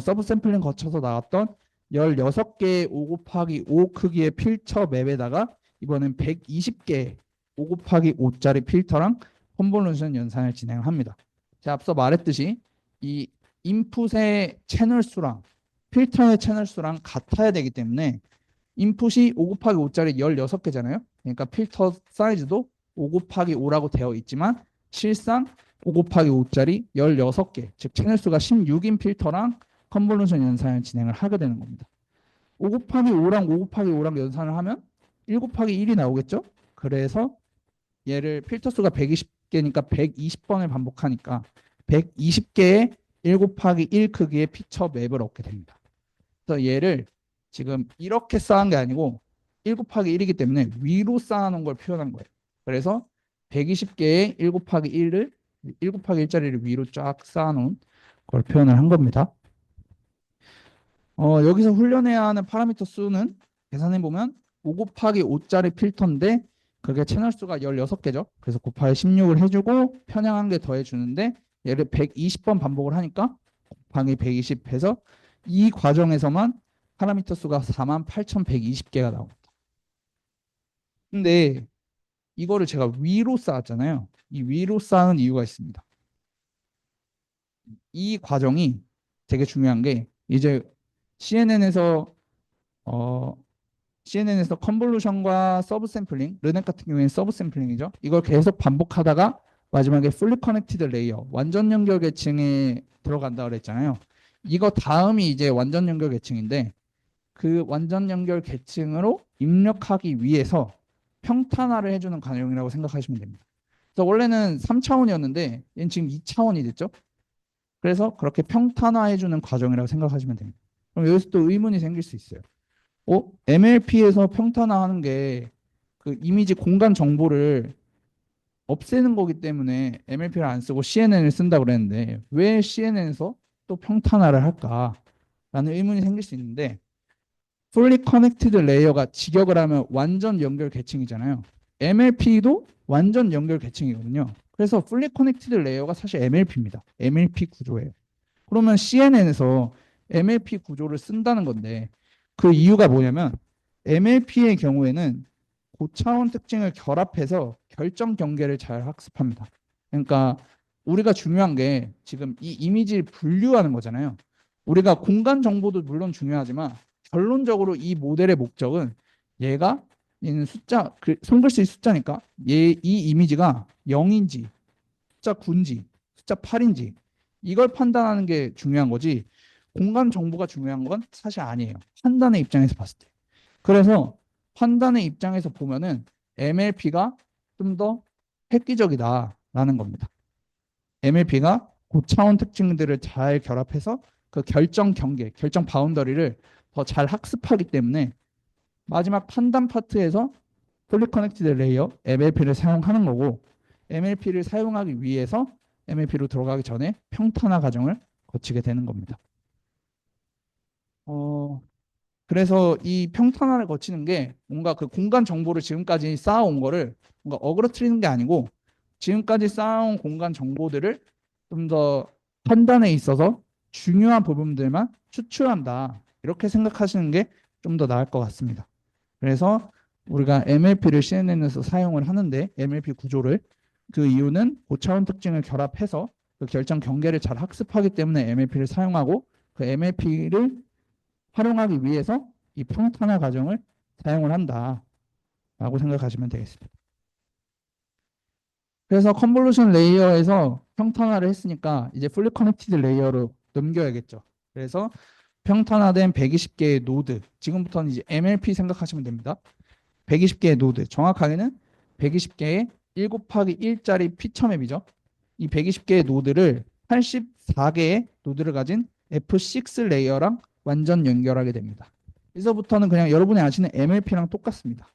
서브 샘플링 거쳐서 나왔던 16개의 5 곱하기 5 크기의 필터 맵에다가 이번엔 120개 5 곱하기 5짜리 필터랑 컨볼루션 연산을 진행을 합니다. 제가 앞서 말했듯이 이 인풋의 채널 수랑 필터의 채널 수랑 같아야 되기 때문에 인풋이 5 곱하기 5짜리 16개잖아요. 그러니까 필터 사이즈도 5 곱하기 5라고 되어 있지만 실상 5 곱하기 5짜리 16개, 즉 채널 수가 16인 필터랑 컨볼루션 연산을 진행을 하게 되는 겁니다. 5 곱하기 5랑 5 곱하기 5랑 연산을 하면 1 곱하기 1이 나오겠죠? 그래서 얘를 필터 수가 120개니까 120번을 반복하니까 120개의 1 곱하기 1 크기의 피처 맵을 얻게 됩니다. 그래서 얘를 지금 이렇게 쌓은 게 아니고 1 곱하기 1이기 때문에 위로 쌓아놓은 걸 표현한 거예요. 그래서 120개의 1 곱하기 1을 1 곱하기 1짜리를 위로 쫙 쌓아놓은 걸 표현을 한 겁니다. 여기서 훈련해야 하는 파라미터 수는 계산해 보면 5 곱하기 5짜리 필터인데 그게 채널 수가 16개죠. 그래서 곱하기 16을 해주고 편향한 게 더해주는데 얘를 120번 반복을 하니까 곱하기 120 해서 이 과정에서만 파라미터 수가 48,120개가 나옵니다. 근데 이거를 제가 위로 쌓았잖아요. 이 위로 쌓은 이유가 있습니다. 이 과정이 되게 중요한 게 이제 CNN에서 어, CNN에서 컨볼루션과 서브 샘플링, 르넷 같은 경우에는 서브 샘플링이죠. 이걸 계속 반복하다가 마지막에 풀리 커넥티드 레이어, 완전 연결 계층에 들어간다 그랬잖아요. 이거 다음이 이제 완전 연결 계층인데 그 완전 연결 계층으로 입력하기 위해서 평탄화를 해주는 과정이라고 생각하시면 됩니다. 그래서 원래는 3차원이었는데 얘는 지금 2차원이 됐죠. 그래서 그렇게 평탄화해주는 과정이라고 생각하시면 됩니다. 그럼 여기서 또 의문이 생길 수 있어요. MLP에서 평탄화하는 게 그 이미지 공간 정보를 없애는 거기 때문에 MLP를 안 쓰고 CNN을 쓴다 그랬는데 왜 CNN에서 또 평탄화를 할까라는 의문이 생길 수 있는데 Fully Connected Layer가 직역을 하면 완전 연결 계층이잖아요. MLP도 완전 연결 계층이거든요. 그래서 Fully Connected Layer가 사실 MLP입니다. MLP 구조예요. 그러면 CNN에서 MLP 구조를 쓴다는 건데 그 이유가 뭐냐면 MLP의 경우에는 고차원 특징을 결합해서 결정 경계를 잘 학습합니다. 그러니까 우리가 중요한 게 지금 이 이미지를 분류하는 거잖아요. 우리가 공간 정보도 물론 중요하지만 결론적으로 이 모델의 목적은 얘가 얘는 숫자 손글씨 숫자니까 이 이미지가 0인지 숫자 9인지 숫자 8인지 이걸 판단하는 게 중요한 거지 공간 정보가 중요한 건 사실 아니에요. 판단의 입장에서 봤을 때. 그래서 판단의 입장에서 보면은 MLP가 좀 더 획기적이다라는 겁니다. MLP가 고차원 특징들을 잘 결합해서 그 결정 경계, 결정 바운더리를 더 잘 학습하기 때문에 마지막 판단 파트에서 풀리 커넥티드 레이어 MLP를 사용하는 거고 MLP를 사용하기 위해서 MLP로 들어가기 전에 평탄화 과정을 거치게 되는 겁니다. 그래서 이 평탄화를 거치는 게 뭔가 그 공간 정보를 지금까지 쌓아온 거를 뭔가 어그러뜨리는 게 아니고 지금까지 쌓아온 공간 정보들을 좀 더 판단에 있어서 중요한 부분들만 추출한다. 이렇게 생각하시는 게 좀 더 나을 것 같습니다. 그래서 우리가 MLP를 CNN에서 사용을 하는데 MLP 구조를 그 이유는 고차원 특징을 결합해서 그 결정 경계를 잘 학습하기 때문에 MLP를 사용하고 그 MLP를 활용하기 위해서 이 평탄화 과정을 사용을 한다라고 생각하시면 되겠습니다. 그래서 컨볼루션 레이어에서 평탄화를 했으니까 이제 풀리 커넥티드 레이어로 넘겨야겠죠. 그래서 평탄화된 120개의 노드, 지금부터는 이제 MLP 생각하시면 됩니다. 120개의 노드, 정확하게는 120개의 1 곱하기 1짜리 피처맵이죠. 이 120개의 노드를 84개의 노드를 가진 F6 레이어랑 완전 연결하게 됩니다. 여기서부터는 그냥 여러분이 아시는 MLP랑 똑같습니다.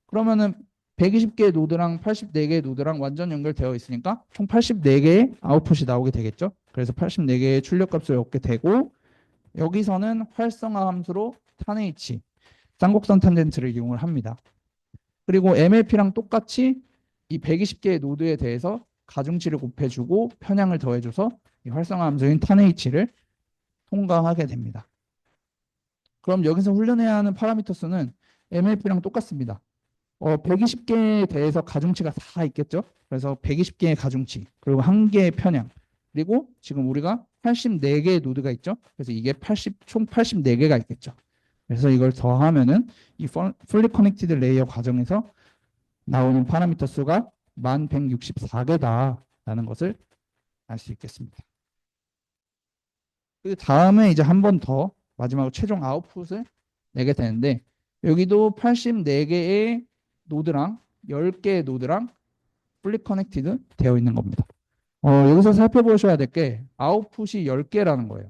그러면은 120개의 노드랑 84개의 노드랑 완전 연결되어 있으니까 총 84개의 아웃풋이 나오게 되겠죠. 그래서 84개의 출력값을 얻게 되고 여기서는 활성화 함수로 탄H, 쌍곡선 탄젠트를 이용을 합니다. 그리고 MLP랑 똑같이 이 120개의 노드에 대해서 가중치를 곱해주고 편향을 더해줘서 이 활성화 함수인 탄H를 통과하게 됩니다. 그럼 여기서 훈련해야 하는 파라미터 수는 MLP랑 똑같습니다. 120개에 대해서 가중치가 다 있겠죠. 그래서 120개의 가중치, 그리고 1개의 편향, 그리고 지금 우리가 84개의 노드가 있죠. 그래서 이게 총 84개가 있겠죠. 그래서 이걸 더하면은 이 풀리 커넥티드 레이어 과정에서 나오는 파라미터 수가 1164개다라는 것을 알 수 있겠습니다. 그 다음에 이제 한 번 더 마지막으로 최종 아웃풋을 내게 되는데 여기도 84개의 노드랑 10개의 노드랑 풀리 커넥티드 되어 있는 겁니다. 여기서 살펴보셔야 될 게 아웃풋이 10개라는 거예요.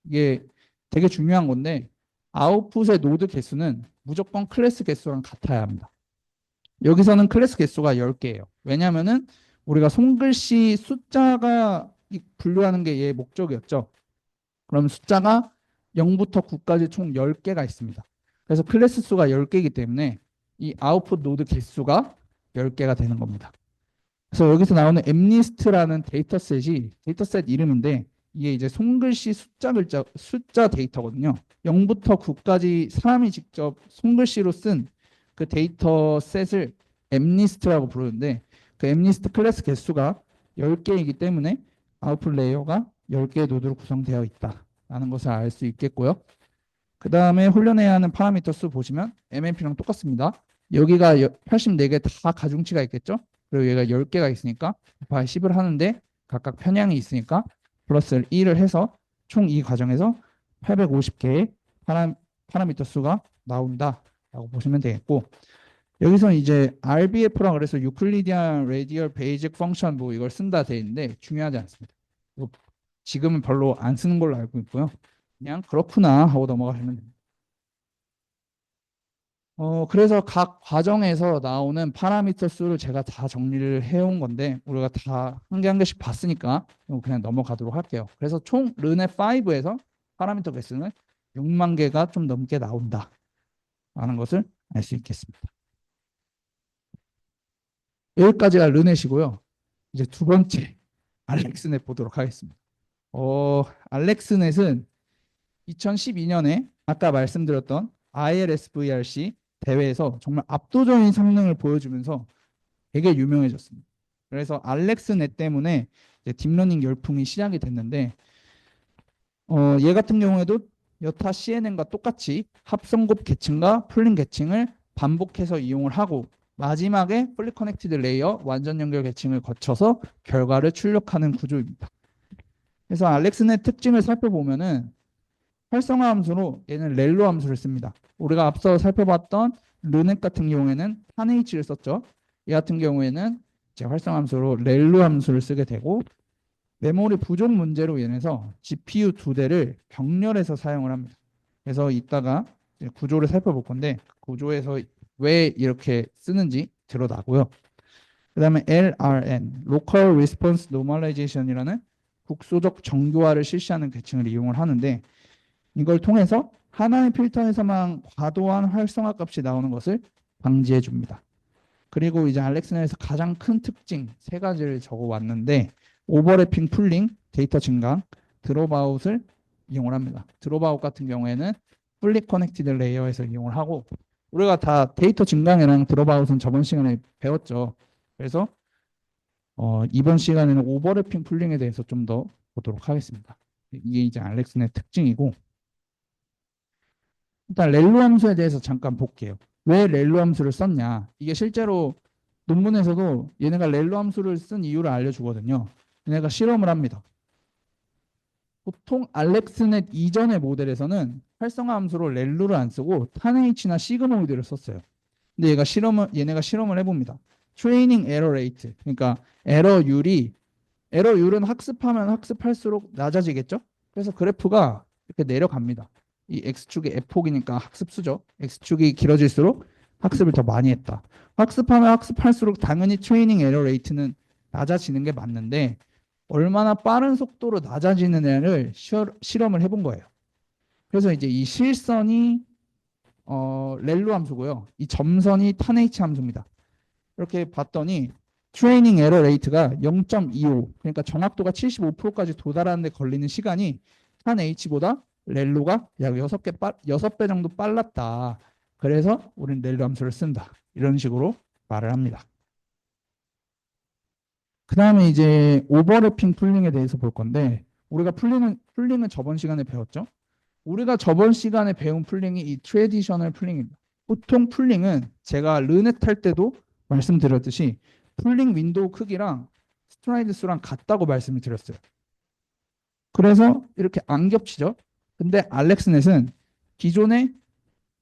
이게 되게 중요한 건데 아웃풋의 노드 개수는 무조건 클래스 개수랑 같아야 합니다. 여기서는 클래스 개수가 10개예요. 왜냐하면은 우리가 손글씨 숫자가 분류하는 게 얘의 목적이었죠. 그럼 숫자가 0부터 9까지 총 10개가 있습니다. 그래서 클래스 수가 10개이기 때문에 이 아웃풋 노드 개수가 10개가 되는 겁니다. 그래서 여기서 나오는 엠리스트라는 데이터셋 이름인데 이게 이제 손글씨 숫자 데이터거든요. 0부터 9까지 사람이 직접 손글씨로 쓴 그 데이터셋을 엠리스트라고 부르는데 그 엠리스트 클래스 개수가 10개이기 때문에 아웃풋 레이어가 10개의 노드로 구성되어 있다라는 것을 알 수 있겠고요. 그 다음에 훈련해야 하는 파라미터 수 보시면 MMP랑 똑같습니다. 여기가 84개 다 가중치가 있겠죠? 그리고 얘가 10개가 있으니까 곱하기 10을 하는데 각각 편향이 있으니까 플러스 1을 해서 총 이 과정에서 850개의 파라미터 수가 나온다라고 보시면 되겠고 여기서 이제 RBF라 그래서 유클리디안 레디얼 베이직 펑션 뭐 이걸 쓴다 돼 있는데 중요하지 않습니다. 지금은 별로 안 쓰는 걸로 알고 있고요. 그냥 그렇구나 하고 넘어가시면 됩니다. 그래서 각 과정에서 나오는 파라미터 수를 제가 다 정리를 해온 건데 우리가 다 한 개 한 개씩 봤으니까 그냥 넘어가도록 할게요. 그래서 총 르네 5에서 파라미터 개수는 6만 개가 좀 넘게 나온다 라는 것을 알 수 있겠습니다. 여기까지가 르넷이고요. 이제 두 번째 알렉스넷 보도록 하겠습니다. 알렉스넷은 2012년에 아까 말씀드렸던 ILSVRC 대회에서 정말 압도적인 성능을 보여주면서 되게 유명해졌습니다. 그래서 알렉스넷 때문에 이제 딥러닝 열풍이 시작이 됐는데 얘 같은 경우에도 여타 CNN과 똑같이 합성곱 계층과 풀링 계층을 반복해서 이용을 하고 마지막에 풀리 커넥티드 레이어 완전 연결 계층을 거쳐서 결과를 출력하는 구조입니다. 그래서 알렉스넷 특징을 살펴보면은 활성화 함수로 얘는 렐로 함수를 씁니다. 우리가 앞서 살펴봤던 르넷 같은 경우에는 탄H를 썼죠. 이 같은 경우에는 이제 활성화 함수로 렐로 함수를 쓰게 되고 메모리 부족 문제로 인해서 GPU 2대를 병렬해서 사용을 합니다. 그래서 이따가 구조를 살펴볼 건데 구조에서 왜 이렇게 쓰는지 드러나고요. 그 다음에 LRN, Local Response Normalization이라는 국소적 정교화를 실시하는 계층을 이용을 하는데 이걸 통해서 하나의 필터에서만 과도한 활성화 값이 나오는 것을 방지해 줍니다. 그리고 이제 알렉스넷에서 가장 큰 특징 세 가지를 적어 왔는데 오버래핑 풀링, 데이터 증강, 드롭아웃을 이용을 합니다. 드롭아웃 같은 경우에는 풀리 커넥티드 레이어에서 이용을 하고 우리가 다 데이터 증강이랑 드롭아웃은 저번 시간에 배웠죠. 그래서 이번 시간에는 오버래핑 풀링에 대해서 좀 더 보도록 하겠습니다. 이게 이제 알렉스넷 특징이고 일단 렐로 함수에 대해서 잠깐 볼게요. 왜 렐로 함수를 썼냐? 이게 실제로 논문에서도 얘네가 렐로 함수를 쓴 이유를 알려주거든요. 얘네가 실험을 합니다. 보통 알렉스넷 이전의 모델에서는 활성화 함수로 렐로를 안 쓰고 탄H나 시그모이드를 썼어요. 근데 얘네가 실험을 해봅니다. 트레이닝 에러 레이트, 그러니까 에러율은 학습하면 학습할수록 낮아지겠죠? 그래서 그래프가 이렇게 내려갑니다. 이 x축이 f폭이니까 학습수죠. x축이 길어질수록 학습을 더 많이 했다. 학습하면 학습할수록 당연히 트레이닝 에러 레이트는 낮아지는 게 맞는데 얼마나 빠른 속도로 낮아지느냐를 실험을 해본 거예요. 그래서 이제 이 실선이 렐로 함수고요. 이 점선이 탄H 함수입니다. 이렇게 봤더니 트레이닝 에러 레이트가 0.25 그러니까 정확도가 75%까지 도달하는 데 걸리는 시간이 탄H보다 렐로가 약 6배 정도 빨랐다. 그래서 우리는 렐로 함수를 쓴다. 이런 식으로 말을 합니다. 그 다음에 이제 오버래핑 풀링에 대해서 볼 건데 우리가 풀링은 저번 시간에 배웠죠. 우리가 저번 시간에 배운 풀링이 이 트래디셔널 풀링입니다. 보통 풀링은 제가 르넷 할 때도 말씀드렸듯이 풀링 윈도우 크기랑 스트라이드 수랑 같다고 말씀을 드렸어요. 그래서 이렇게 안 겹치죠. 근데 알렉스넷은 기존의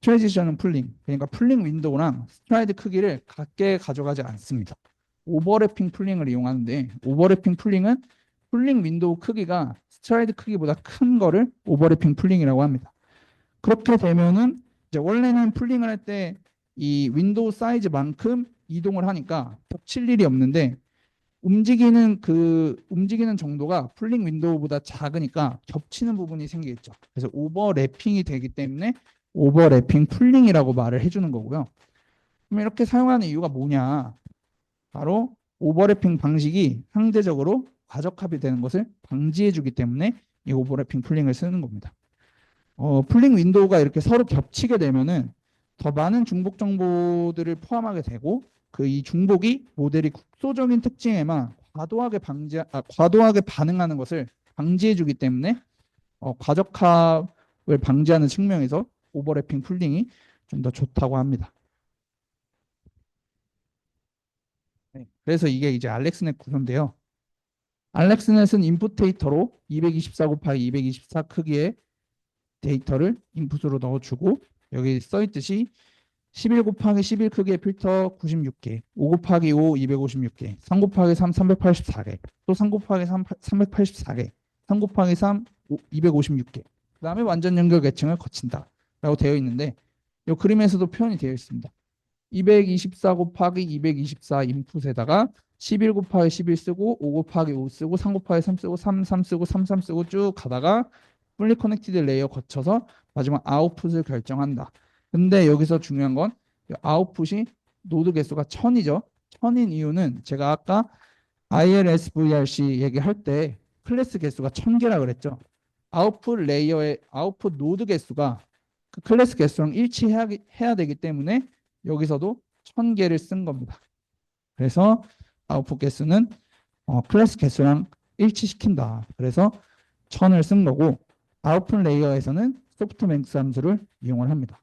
트랜지션 풀링, 그러니까 풀링 윈도우랑 스트라이드 크기를 같게 가져가지 않습니다. 오버래핑 풀링을 이용하는데 오버래핑 풀링은 풀링 윈도우 크기가 스트라이드 크기보다 큰 거를 오버래핑 풀링이라고 합니다. 그렇게 되면은 이제 원래는 풀링을 할 때 이 윈도우 사이즈만큼 이동을 하니까 겹칠 일이 없는데 움직이는 정도가 풀링 윈도우보다 작으니까 겹치는 부분이 생기겠죠. 그래서 오버래핑이 되기 때문에 오버래핑 풀링이라고 말을 해주는 거고요. 그럼 이렇게 사용하는 이유가 뭐냐? 바로 오버래핑 방식이 상대적으로 과적합이 되는 것을 방지해주기 때문에 이 오버래핑 풀링을 쓰는 겁니다. 풀링 윈도우가 이렇게 서로 겹치게 되면은 더 많은 중복 정보들을 포함하게 되고 그 이 중복이 모델이 국소적인 특징에만 과도하게 반응하는 것을 방지해주기 때문에 과적합을 방지하는 측면에서 오버래핑 풀링이 좀 더 좋다고 합니다. 네, 그래서 이게 이제 알렉스넷 구조인데요. 알렉스넷은 인풋 데이터로 224 곱하기 224 크기의 데이터를 인풋으로 넣어주고 여기 써있듯이 11 곱하기 11 크기의 필터 96개, 5 곱하기 5 256개, 3 곱하기 3 384개, 또 3 곱하기 3 384개, 3 곱하기 3 256개. 그 다음에 완전 연결 계층을 거친다 라고 되어 있는데 이 그림에서도 표현이 되어 있습니다. 224 곱하기 224 인풋에다가 11 곱하기 11 쓰고 5 곱하기 5 쓰고 3 곱하기 3 쓰고 3 쓰고 3 쓰고 쭉 가다가 풀리 커넥티드 레이어 거쳐서 마지막 아웃풋을 결정한다. 근데 여기서 중요한 건 아웃풋이 노드 개수가 1000이죠. 1000인 이유는 제가 아까 ILS VRC 얘기할 때 클래스 개수가 1000개라 그랬죠. 아웃풋 레이어의 아웃풋 노드 개수가 그 클래스 개수랑 일치해야 되기 때문에 여기서도 1000개를 쓴 겁니다. 그래서 아웃풋 개수는 클래스 개수랑 일치시킨다. 그래서 1000을 쓴 거고 아웃풋 레이어에서는 소프트맥스 함수를 이용을 합니다.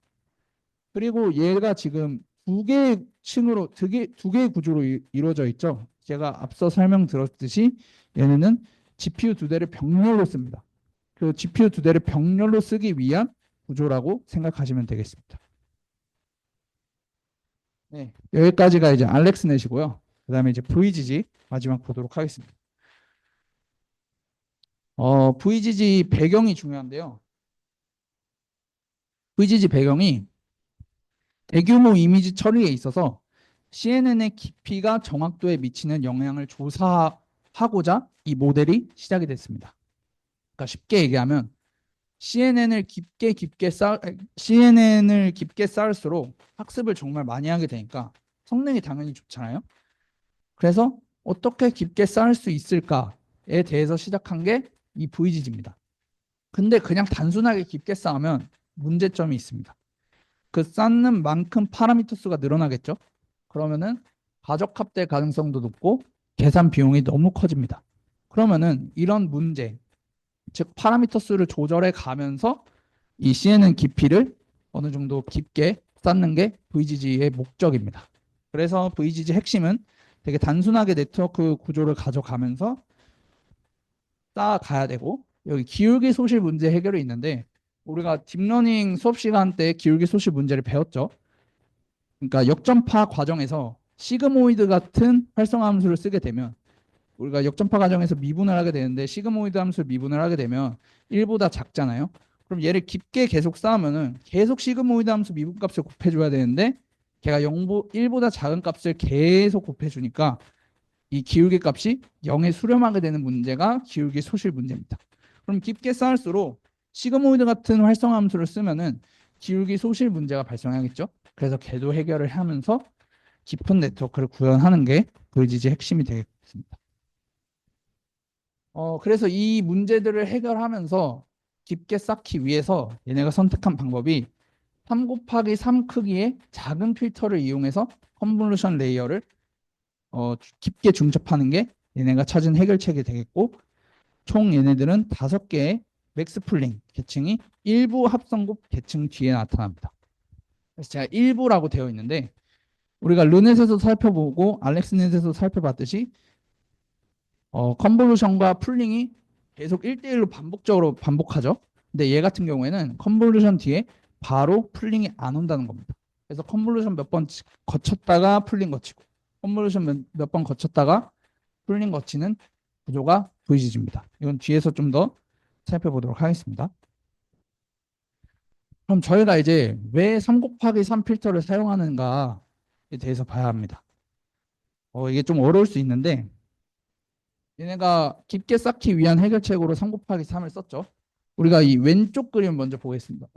그리고 얘가 지금 두 개의 층으로 두 개의 구조로 이루어져 있죠. 제가 앞서 설명드렸듯이 얘네는 GPU 두 대를 병렬로 씁니다. 그 GPU 두 대를 병렬로 쓰기 위한 구조라고 생각하시면 되겠습니다. 네, 여기까지가 이제 알렉스넷이고요. 그다음에 이제 VGG 마지막 보도록 하겠습니다. VGG 배경이 중요한데요. VGG 배경이 대규모 이미지 처리에 있어서 CNN의 깊이가 정확도에 미치는 영향을 조사하고자 이 모델이 시작이 됐습니다. 그러니까 쉽게 얘기하면 CNN을 깊게 쌓을수록 학습을 정말 많이 하게 되니까 성능이 당연히 좋잖아요. 그래서 어떻게 깊게 쌓을 수 있을까에 대해서 시작한 게 이 VGG입니다. 근데 그냥 단순하게 깊게 쌓으면 문제점이 있습니다. 그 쌓는 만큼 파라미터 수가 늘어나겠죠. 그러면은 과적합될 가능성도 높고 계산 비용이 너무 커집니다. 그러면은 이런 문제, 즉 파라미터 수를 조절해 가면서 이 CNN 깊이를 어느 정도 깊게 쌓는 게 VGG의 목적입니다. 그래서 VGG 핵심은 되게 단순하게 네트워크 구조를 가져가면서 쌓아가야 되고 여기 기울기 소실 문제 해결이 있는데 우리가 딥러닝 수업 시간 때 기울기 소실 문제를 배웠죠. 그러니까 역전파 과정에서 시그모이드 같은 활성화 함수를 쓰게 되면 우리가 역전파 과정에서 미분을 하게 되는데 시그모이드 함수를 미분을 하게 되면 1보다 작잖아요. 그럼 얘를 깊게 계속 쌓으면은 계속 시그모이드 함수 미분값을 곱해줘야 되는데 걔가 1보다 작은 값을 계속 곱해주니까 이 기울기 값이 0에 수렴하게 되는 문제가 기울기 소실 문제입니다. 그럼 깊게 쌓을수록 시그모이드 같은 활성화 함수를 쓰면은 기울기 소실 문제가 발생하겠죠. 그래서 궤도 해결을 하면서 깊은 네트워크를 구현하는 게 VGG 핵심이 되겠습니다. 그래서 이 문제들을 해결하면서 깊게 쌓기 위해서 얘네가 선택한 방법이 3 곱하기 3 크기의 작은 필터를 이용해서 컨볼루션 레이어를 깊게 중첩하는 게 얘네가 찾은 해결책이 되겠고 총 얘네들은 5개의 맥스 풀링 계층이 일부 합성곱 계층 뒤에 나타납니다. 그래서 제가 일부라고 되어 있는데 우리가 르넷에서 살펴보고 알렉스넷에서 살펴봤듯이 컨볼루션과 풀링이 계속 1대1로 반복적으로 반복하죠. 근데 얘 같은 경우에는 컨볼루션 뒤에 바로 풀링이 안 온다는 겁니다. 그래서 컨볼루션 몇 번 거쳤다가 풀링 거치고 컨볼루션 몇 번 거쳤다가 풀링 거치는 구조가 VGG입니다. 이건 뒤에서 좀 더 살펴보도록 하겠습니다. 그럼 저희가 이제 왜 3 곱하기 3 필터를 사용하는가에 대해서 봐야 합니다. 이게 좀 어려울 수 있는데 얘네가 깊게 쌓기 위한 해결책으로 3 곱하기 3을 썼죠. 우리가 이 왼쪽 그림을 먼저 보겠습니다.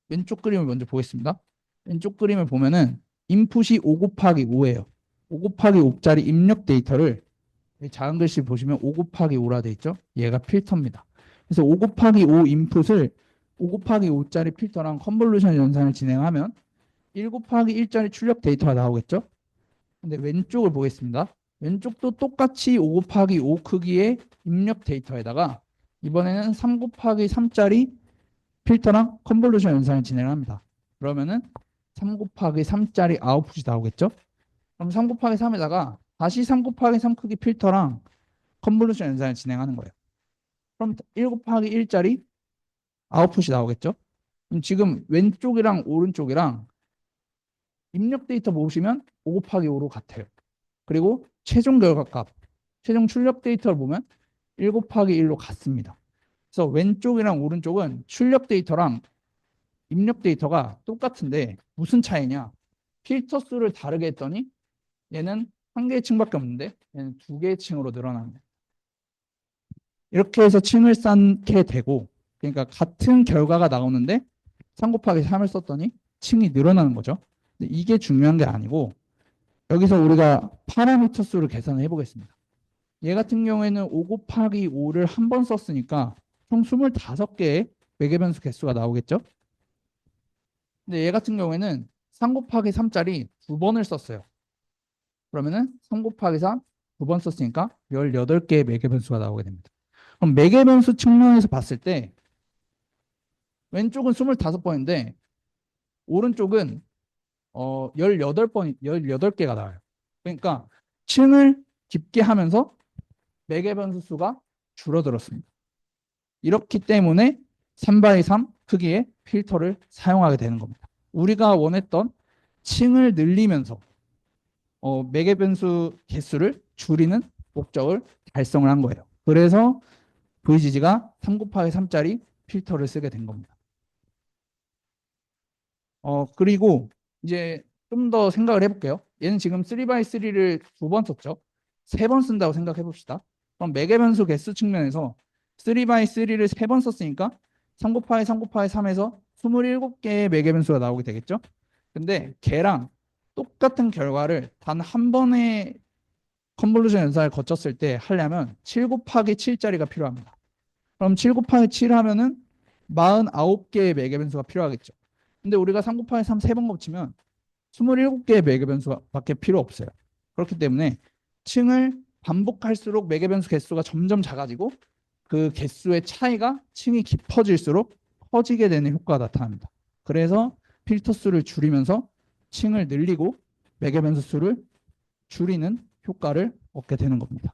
왼쪽 그림을 먼저 보겠습니다. 왼쪽 그림을 보면은 인풋이 5 곱하기 5예요. 5 곱하기 5짜리 입력 데이터를 작은 글씨 보시면 5 곱하기 5라 돼 있죠. 얘가 필터입니다. 그래서 5 곱하기 5 인풋을 5 곱하기 5짜리 필터랑 컨볼루션 연산을 진행하면 1 곱하기 1짜리 출력 데이터가 나오겠죠? 근데 왼쪽을 보겠습니다. 왼쪽도 똑같이 5 곱하기 5 크기의 입력 데이터에다가 이번에는 3 곱하기 3짜리 필터랑 컨볼루션 연산을 진행합니다. 그러면은 3 곱하기 3짜리 아웃풋이 나오겠죠? 그럼 3 곱하기 3에다가 다시 3 곱하기 3 크기 필터랑 컨볼루션 연산을 진행하는 거예요. 그럼 1 곱하기 1짜리 아웃풋이 나오겠죠? 그럼 지금 왼쪽이랑 오른쪽이랑 입력 데이터 보시면 5 곱하기 5로 같아요. 그리고 최종 결과값, 최종 출력 데이터를 보면 1 곱하기 1로 같습니다. 그래서 왼쪽이랑 오른쪽은 출력 데이터랑 입력 데이터가 똑같은데 무슨 차이냐? 필터 수를 다르게 했더니 얘는 한 개의 층밖에 없는데 얘는 두 개의 층으로 늘어납니다. 이렇게 해서 층을 쌓게 되고 그러니까 같은 결과가 나오는데 3 곱하기 3을 썼더니 층이 늘어나는 거죠. 근데 이게 중요한 게 아니고 여기서 우리가 파라미터 수를 계산을 해보겠습니다. 얘 같은 경우에는 5 곱하기 5를 한 번 썼으니까 총 25개의 매개변수 개수가 나오겠죠. 근데 얘 같은 경우에는 3 곱하기 3짜리 두 번을 썼어요. 그러면은 3 곱하기 3 두 번 썼으니까 18개의 매개변수가 나오게 됩니다. 그럼 매개변수 측면에서 봤을 때 왼쪽은 25번인데 오른쪽은 18개가 나와요. 그러니까 층을 깊게 하면서 매개변수 수가 줄어들었습니다. 이렇기 때문에 3 x 3 크기의 필터를 사용하게 되는 겁니다. 우리가 원했던 층을 늘리면서 매개변수 개수를 줄이는 목적을 달성을 한 거예요. 그래서 VGG가 3 곱하기 3짜리 필터를 쓰게 된 겁니다. 그리고 이제 좀 더 생각을 해볼게요. 얘는 지금 3x3를 두 번 썼죠. 세 번 쓴다고 생각해 봅시다. 그럼 매개변수 개수 측면에서 3x3를 세 번 썼으니까 3 곱하기 3 곱하기 3에서 27개의 매개변수가 나오게 되겠죠. 근데 걔랑 똑같은 결과를 단 한 번의 컨볼루션 연산을 거쳤을 때 하려면 7 곱하기 7짜리가 필요합니다. 그럼 7 곱하기 7 하면은 49개의 매개변수가 필요하겠죠. 근데 우리가 3 곱하기 3 세 번 곱치면 27개의 매개변수밖에 필요 없어요. 그렇기 때문에 층을 반복할수록 매개변수 개수가 점점 작아지고 그 개수의 차이가 층이 깊어질수록 커지게 되는 효과가 나타납니다. 그래서 필터 수를 줄이면서 층을 늘리고 매개변수 수를 줄이는 효과를 얻게 되는 겁니다.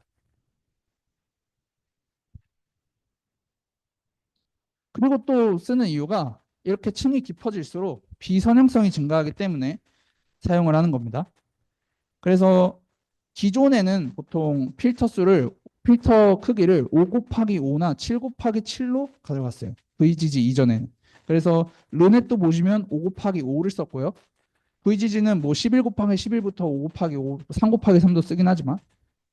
그리고 또 쓰는 이유가 이렇게 층이 깊어질수록 비선형성이 증가하기 때문에 사용을 하는 겁니다. 그래서 기존에는 보통 필터 크기를 5 곱하기 5나 7 곱하기 7로 가져갔어요. VGG 이전에는. 그래서 르넷도 보시면 5 곱하기 5를 썼고요. VGG는 뭐 11 곱하기 11부터 5 곱하기 5, 3 곱하기 3도 쓰긴 하지만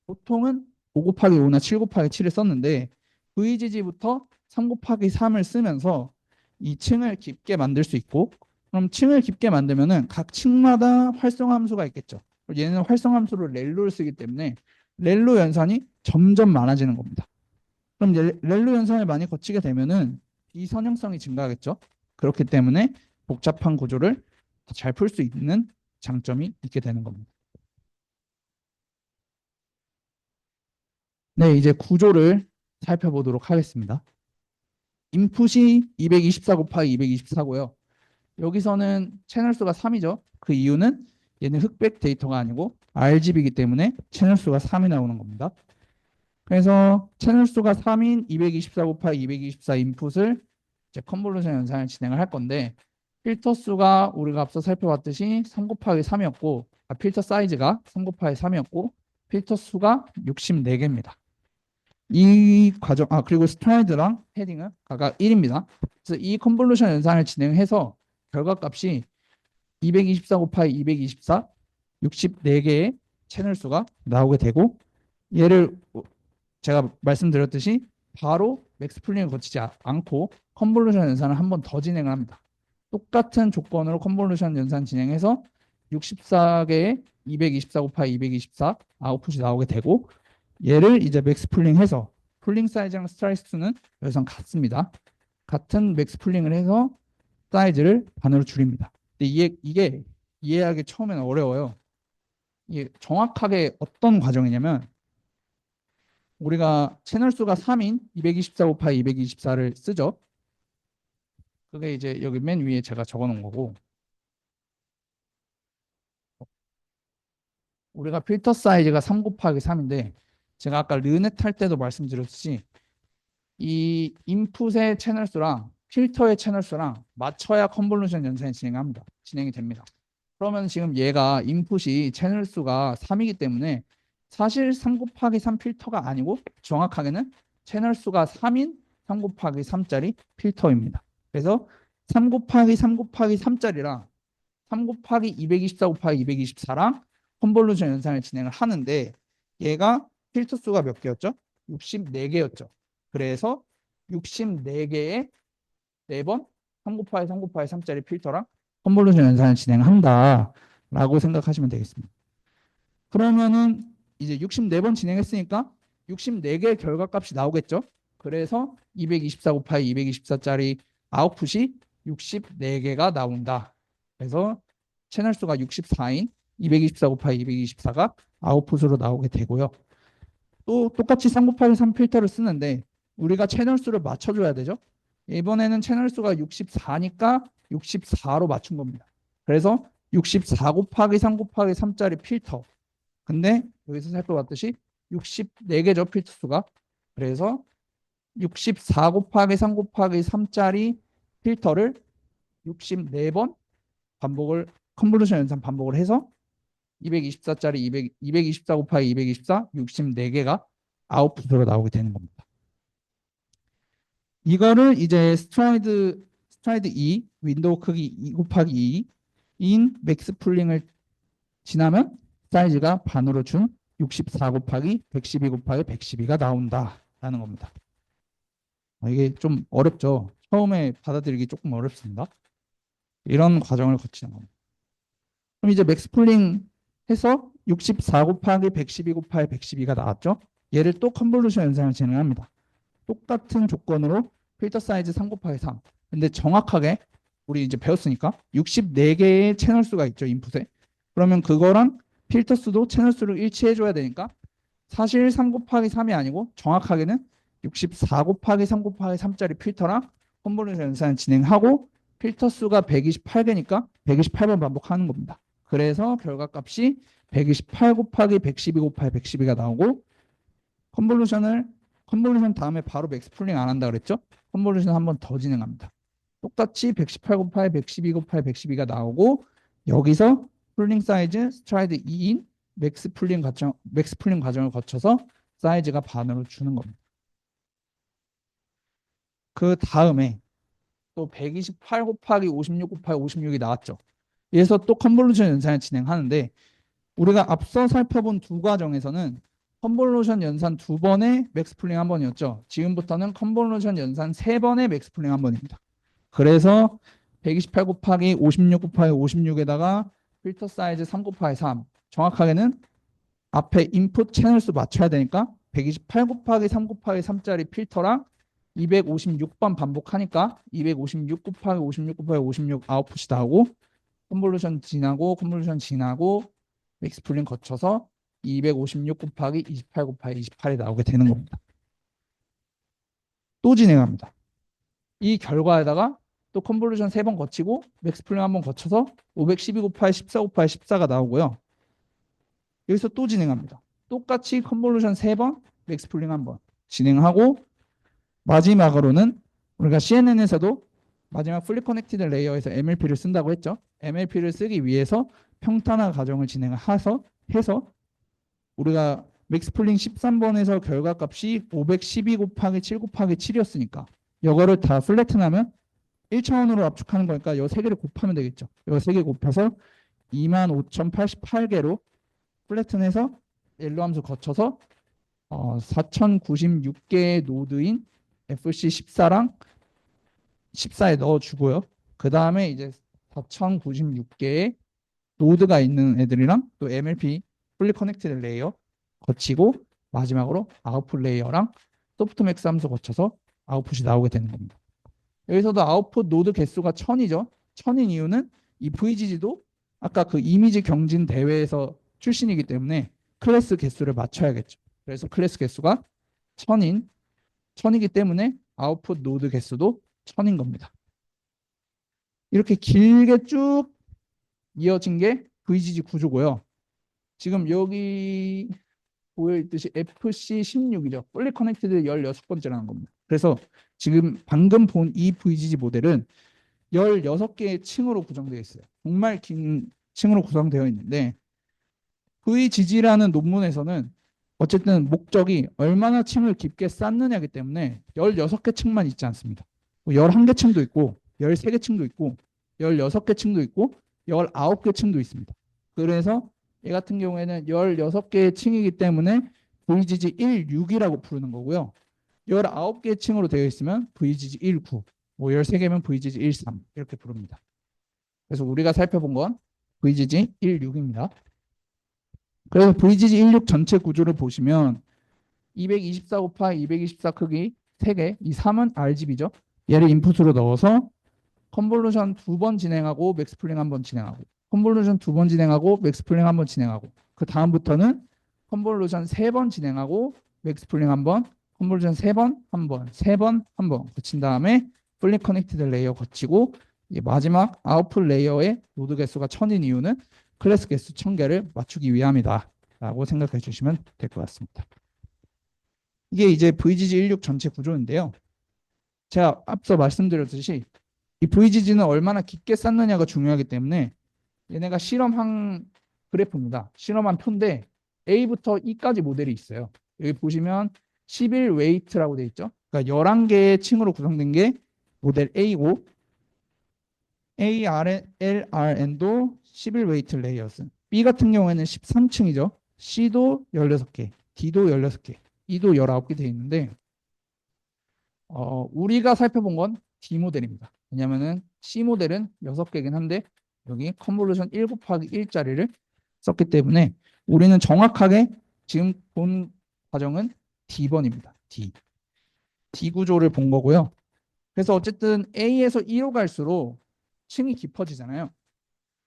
보통은 5 곱하기 5나 7 곱하기 7을 썼는데 VGG부터 3 곱하기 3을 쓰면서 이 층을 깊게 만들 수 있고 그럼 층을 깊게 만들면은 각 층마다 활성화 함수가 있겠죠. 얘는 활성화 함수를 렐로를 쓰기 때문에 렐로 연산이 점점 많아지는 겁니다. 그럼 렐로 연산을 많이 거치게 되면은 비선형성이 증가하겠죠. 그렇기 때문에 복잡한 구조를 잘 풀 수 있는 장점이 있게 되는 겁니다. 네, 이제 구조를 살펴보도록 하겠습니다. 인풋이 224 곱하기 224고요. 여기서는 채널 수가 3이죠. 그 이유는 얘는 흑백 데이터가 아니고 RGB이기 때문에 채널 수가 3이 나오는 겁니다. 그래서 채널 수가 3인 224 곱하기 224 인풋을 이제 컨볼루션 연산을 진행을 할 건데 필터 수가 우리가 앞서 살펴봤듯이 3 곱하기 3이었고 필터 사이즈가 3 곱하기 3이었고 필터 수가 64개입니다. 이 과정 그리고 스트라이드랑 헤딩은 각각 1입니다. 그래서 이 컨볼루션 연산을 진행해서 결과값이 224 곱하기 224 64개의 채널 수가 나오게 되고 얘를 제가 말씀드렸듯이 바로 맥스 풀링을 거치지 않고 컨볼루션 연산을 한 번 더 진행을 합니다. 똑같은 조건으로 컨볼루션 연산 진행해서 64개의 224 곱하기 224 아웃풋이 나오게 되고 얘를 이제 맥스 풀링해서 풀링 사이즈랑 스트라이스 수는 여기선 같습니다. 같은 맥스 풀링을 해서 사이즈를 반으로 줄입니다. 근데 이게 이해하기 처음에는 어려워요. 이게 정확하게 어떤 과정이냐면 우리가 채널 수가 3인 224 곱하기 224를 쓰죠. 그게 이제 여기 맨 위에 제가 적어 놓은 거고 우리가 필터 사이즈가 3 곱하기 3인데 제가 아까 르넷 할 때도 말씀드렸듯이 이 인풋의 채널 수랑 필터의 채널 수랑 맞춰야 컨볼루션 연산이 진행이 됩니다. 그러면 지금 얘가 인풋이 채널 수가 3이기 때문에 사실 3 곱하기 3 필터가 아니고 정확하게는 채널 수가 3인 3 곱하기 3짜리 필터입니다. 그래서 3 곱하기 3 곱하기 3짜리랑 3 곱하기 224 곱하기 224랑 컨볼루션 연산을 진행을 하는데 얘가 필터 수가 몇 개였죠? 64개였죠. 그래서 64개의 4번 3 곱하기 3 곱하기 3짜리 필터랑 컨볼루션 연산을 진행한다라고 생각하시면 되겠습니다. 그러면은 이제 64번 진행했으니까 64개의 결과값이 나오겠죠. 그래서 224 곱하기 224짜리 아웃풋이 64개가 나온다. 그래서 채널 수가 64인 224 곱하기 224가 아웃풋으로 나오게 되고요. 또 똑같이 3 곱하기 3 필터를 쓰는데 우리가 채널 수를 맞춰줘야 되죠. 이번에는 채널 수가 64니까 64로 맞춘 겁니다. 그래서 64 곱하기 3 곱하기 3짜리 필터. 근데 여기서 살펴봤듯이 64개죠, 필터 수가. 그래서 64 곱하기 3 곱하기 3짜리 필터를 64번 반복을 컨볼루션 연산 반복을 해서 224짜리 224 곱하기 224 64개가 아웃풋으로 나오게 되는 겁니다. 이거를 이제 스트라이드 2 윈도우 크기 2 곱하기 2인 맥스 풀링을 지나면 사이즈가 반으로 준 64 곱하기 112 곱하기 112가 나온다라는 겁니다. 이게 좀 어렵죠. 처음에 받아들이기 조금 어렵습니다. 이런 과정을 거치는 겁니다. 그럼 이제 맥스 풀링 해서 64 곱하기 112 곱하기 112가 나왔죠. 얘를 또 컨볼루션 연산을 진행합니다. 똑같은 조건으로 필터 사이즈 3 곱하기 3. 근데 정확하게 우리 이제 배웠으니까 64개의 채널 수가 있죠, 인풋에. 그러면 그거랑 필터 수도 채널 수를 일치해 줘야 되니까 사실 3 곱하기 3이 아니고 정확하게는 64 곱하기 3 곱하기 3짜리 필터랑 컨볼루션 연산을 진행하고 필터 수가 128개니까 128번 반복하는 겁니다. 그래서 결과값이 128 곱하기 112 곱하기 112가 나오고 컨볼루션 다음에 바로 맥스 풀링 안 한다 그랬죠? 컨볼루션 한 번 더 진행합니다. 똑같이 118 곱하기 112 곱하기 112가 나오고 여기서 풀링 사이즈 스트라이드 2인 맥스 풀링 과정을 거쳐서 사이즈가 반으로 주는 겁니다. 그 다음에 또 128 곱하기 56 곱하기 56이 나왔죠. 여기서 또 컨볼루션 연산을 진행하는데 우리가 앞서 살펴본 두 과정에서는 컨볼루션 연산 2번에 맥스 풀링 1번이었죠. 지금부터는 컨볼루션 연산 3번에 맥스 풀링 1번입니다. 그래서 128 곱하기 56 곱하기 56에다가 필터 사이즈 3 곱하기 3. 정확하게는 앞에 인풋 채널 수 맞춰야 되니까 128 곱하기 3 곱하기 3짜리 필터랑 256번 반복하니까 256 곱하기 56 곱하기 56 아웃풋이 나오고 컨볼루션 지나고 맥스 풀링 거쳐서 256 곱하기 28 곱하기 28이 나오게 되는 겁니다. 또 진행합니다. 이 결과에다가 또 컨볼루션 3번 거치고 맥스 풀링 1번 거쳐서 512 곱하기 14 곱하기 14가 나오고요. 여기서 또 진행합니다. 똑같이 컨볼루션 3번, 맥스 풀링 1번 진행하고 마지막으로는 우리가 CNN에서도 마지막 풀리 커넥티드 레이어에서 MLP를 쓴다고 했죠. MLP를 쓰기 위해서 평탄화 과정을 해서 우리가 맥스 풀링 13번에서 결과값이 512 곱하기 7 곱하기 7이었으니까 이거를 다 플래튼하면 1차원으로 압축하는 거니까 이 3개를 곱하면 되겠죠. 이 3개 곱해서 25,088개로 플래튼해서 옐로 함수 거쳐서 4,096개의 노드인 FC14랑 14에 넣어주고요. 그 다음에 이제 4,096개의 노드가 있는 애들이랑 또 MLP 풀리 커넥티드 레이어 거치고 마지막으로 아웃풋 레이어랑 소프트맥스 함수 거쳐서 아웃풋이 나오게 되는 겁니다. 여기서도 아웃풋 노드 개수가 1000이죠. 1000인 이유는 이 VGG도 아까 그 이미지 경진 대회에서 출신이기 때문에 클래스 개수를 맞춰야겠죠. 그래서 클래스 개수가 1000이기 때문에 아웃풋 노드 개수도 1000인 겁니다. 이렇게 길게 쭉 이어진 게 VGG 구조고요. 지금 여기 보여있듯이 FC16이죠. fully connected 16번째라는 겁니다. 그래서 지금 방금 본 이 VGG 모델은 16개의 층으로 구성되어 있어요. 정말 긴 층으로 구성되어 있는데 VGG라는 논문에서는 어쨌든 목적이 얼마나 층을 깊게 쌓느냐기 때문에 16개 층만 있지 않습니다. 11개 층도 있고 13개 층도 있고 16개 층도 있고 19개 층도 있습니다. 그래서 이 같은 경우에는 16개의 층이기 때문에 VGG 16이라고 부르는 거고요. 19개 층으로 되어 있으면 VGG 19, 뭐 13개면 VGG 13 이렇게 부릅니다. 그래서 우리가 살펴본 건 VGG 16입니다. 그래서 VGG 16 전체 구조를 보시면 224 곱하기 224 크기 3개, 이 3은 RGB죠. 얘를 인풋으로 넣어서 컨볼루션 2번 진행하고 맥스플링 1번 진행하고 컨볼루션 2번 진행하고 맥스플링 1번 진행하고 그 다음부터는 컨볼루션 3번 진행하고 맥스플링 1번 컨볼루션 3번 1번 3번 1번 거친 다음에 풀리 커넥티드 레이어 거치고 마지막 아웃풋 레이어의 노드 개수가 1000인 이유는 클래스 개수 1000개를 맞추기 위함이다 라고 생각해 주시면 될 것 같습니다. 이게 이제 VGG 16 전체 구조인데요. 제가 앞서 말씀드렸듯이 이 VGG는 얼마나 깊게 쌓느냐가 중요하기 때문에 얘네가 실험한 그래프입니다. 실험한 표인데 A부터 E까지 모델이 있어요. 여기 보시면 11 웨이트라고 되어 있죠. 그러니까 11개의 층으로 구성된 게 모델 A고 ARN도 11 웨이트 레이어스. B 같은 경우에는 13층이죠. C도 16개, D도 16개, E도 19개 되어 있는데 우리가 살펴본 건 D 모델입니다. 왜냐면은 C 모델은 6개긴 한데 여기 컨볼루션 1 곱하기 1짜리를 썼기 때문에 우리는 정확하게 지금 본 과정은 D번입니다. D 구조를 본 거고요. 그래서 어쨌든 A에서 E로 갈수록 층이 깊어지잖아요.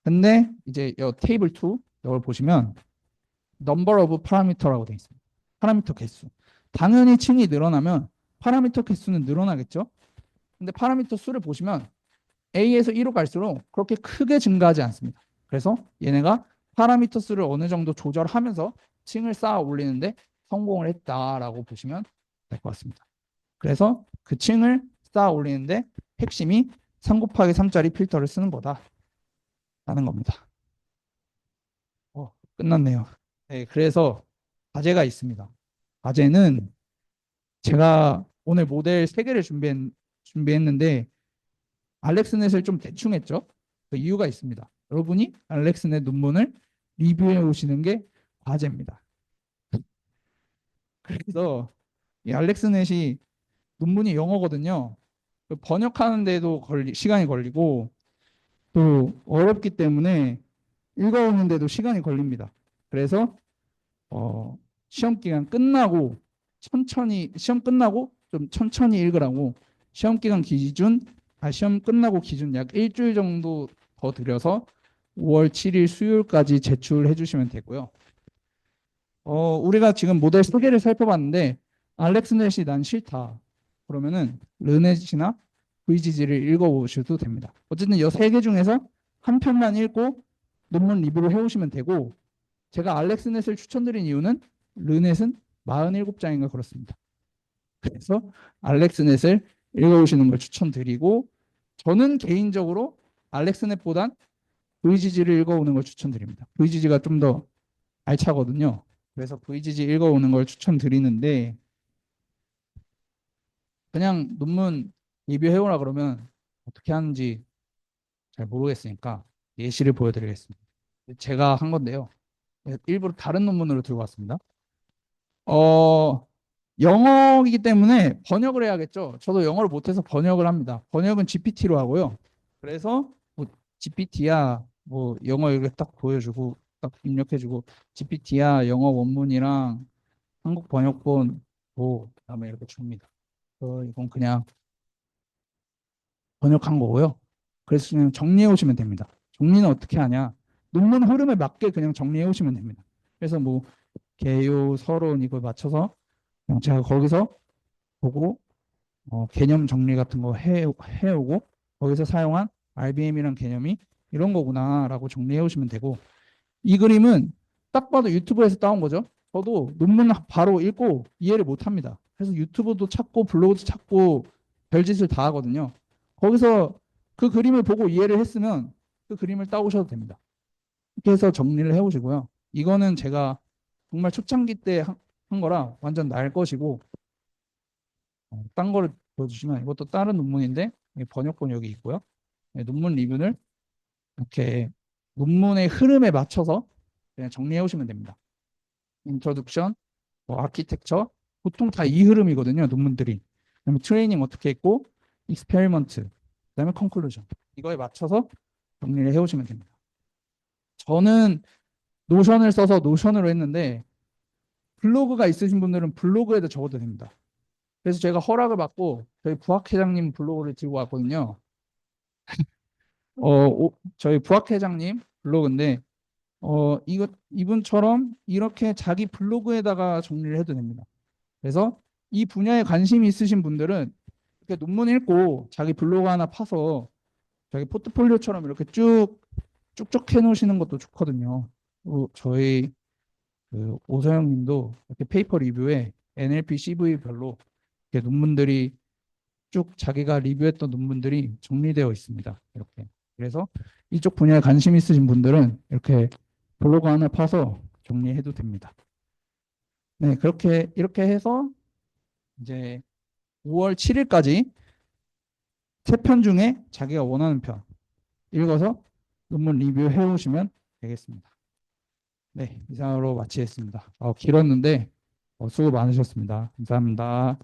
근데 이제 이 테이블 2 이걸 보시면 number of parameter라고 되어 있습니다. 파라미터 개수. 당연히 층이 늘어나면 파라미터 개수는 늘어나겠죠. 근데 파라미터 수를 보시면 A에서 E로 갈수록 그렇게 크게 증가하지 않습니다. 그래서 얘네가 파라미터 수를 어느 정도 조절하면서 층을 쌓아 올리는데 성공을 했다라고 보시면 될 것 같습니다. 그래서 그 층을 쌓아 올리는데 핵심이 3 곱하기 3짜리 필터를 쓰는 거다라는 겁니다. 끝났네요. 네, 그래서 과제가 있습니다. 과제는 제가 오늘 모델 3개를 준비했는데 알렉스넷을 좀 대충 했죠. 그 이유가 있습니다. 여러분이 알렉스넷 논문을 리뷰해 오시는 게 과제입니다. 그래서 이 알렉스넷이 논문이 영어거든요. 그 번역하는데도 시간이 걸리고 또 어렵기 때문에 읽어오는데도 시간이 걸립니다. 그래서 시험 기간 끝나고 시험 끝나고 좀 천천히 읽으라고 시험 기간 기준 시험 끝나고 기준 약 일주일 정도 더 들여서 5월 7일 수요일까지 제출해 주시면 되고요. 우리가 지금 모델 3개를 살펴봤는데 알렉스넷이 난 싫다. 그러면은 르넷이나 VGG를 읽어보셔도 됩니다. 어쨌든 이 3개 중에서 한 편만 읽고 논문 리뷰를 해오시면 되고 제가 알렉스넷을 추천드린 이유는 르넷은 47장인가 그렇습니다. 그래서 알렉스넷을 읽어보시는 걸 추천드리고 저는 개인적으로 알렉스넷보단 VGG를 읽어오는 걸 추천드립니다. VGG가 좀 더 알차거든요. 그래서 VGG 읽어오는 걸 추천드리는데 그냥 논문 리뷰해오라 그러면 어떻게 하는지 잘 모르겠으니까 예시를 보여드리겠습니다. 제가 한 건데요. 일부러 다른 논문으로 들고 왔습니다. 영어이기 때문에 번역을 해야겠죠. 저도 영어를 못해서 번역을 합니다. 번역은 GPT로 하고요. 그래서 뭐 GPT야 뭐 영어 이렇게 딱 보여주고 딱 입력해주고 GPT야 영어 원문이랑 한국 번역본 뭐 그다음에 이렇게 줍니다. 이건 그냥 번역한 거고요. 그래서 그냥 정리해 오시면 됩니다. 정리는 어떻게 하냐? 논문 흐름에 맞게 그냥 정리해 오시면 됩니다. 그래서 뭐 개요, 서론 이걸 맞춰서 그냥 제가 거기서 보고 개념 정리 같은 거 해오고 거기서 사용한 RBM이란 개념이 이런 거구나라고 정리해 오시면 되고 이 그림은 딱 봐도 유튜브에서 따온 거죠. 저도 논문 바로 읽고 이해를 못 합니다. 그래서 유튜브도 찾고 블로그도 찾고 별짓을 다 하거든요. 거기서 그 그림을 보고 이해를 했으면 그 그림을 따오셔도 됩니다. 이렇게 해서 정리를 해오시고요. 이거는 제가 정말 초창기 때 한 거라 완전 날 것이고 딴 거를 보여주시면 이것도 다른 논문인데 번역본 여기 있고요. 논문 리뷰를 이렇게 논문의 흐름에 맞춰서 그냥 정리해 오시면 됩니다. 인트로덕션, 뭐 아키텍처 보통 다 이 흐름이거든요. 논문들이. 그다음에 트레이닝 어떻게 했고, 익스페리먼트, 그다음에 컨클루전 이거에 맞춰서 정리를 해오시면 됩니다. 저는 노션을 써서 노션으로 했는데 블로그가 있으신 분들은 블로그에도 적어도 됩니다. 그래서 제가 허락을 받고 저희 부학회장님 블로그를 들고 왔거든요. 저희 부학회장님 블로그인데 이분처럼 이렇게 자기 블로그에다가 정리를 해도 됩니다. 그래서 이 분야에 관심이 있으신 분들은 이렇게 논문 읽고 자기 블로그 하나 파서 자기 포트폴리오처럼 이렇게 쭉쭉 해놓으시는 것도 좋거든요. 저희 그 오서영 님도 이렇게 페이퍼 리뷰에 NLP CV별로 이렇게 논문들이 쭉 자기가 리뷰했던 논문들이 정리되어 있습니다. 이렇게. 그래서 이쪽 분야에 관심 있으신 분들은 이렇게 블로그 하나 파서 정리해도 됩니다. 네, 이렇게 해서 이제 5월 7일까지 세 편 중에 자기가 원하는 편 읽어서 논문 리뷰해 오시면 되겠습니다. 네, 이상으로 마치겠습니다. 길었는데 수고 많으셨습니다. 감사합니다.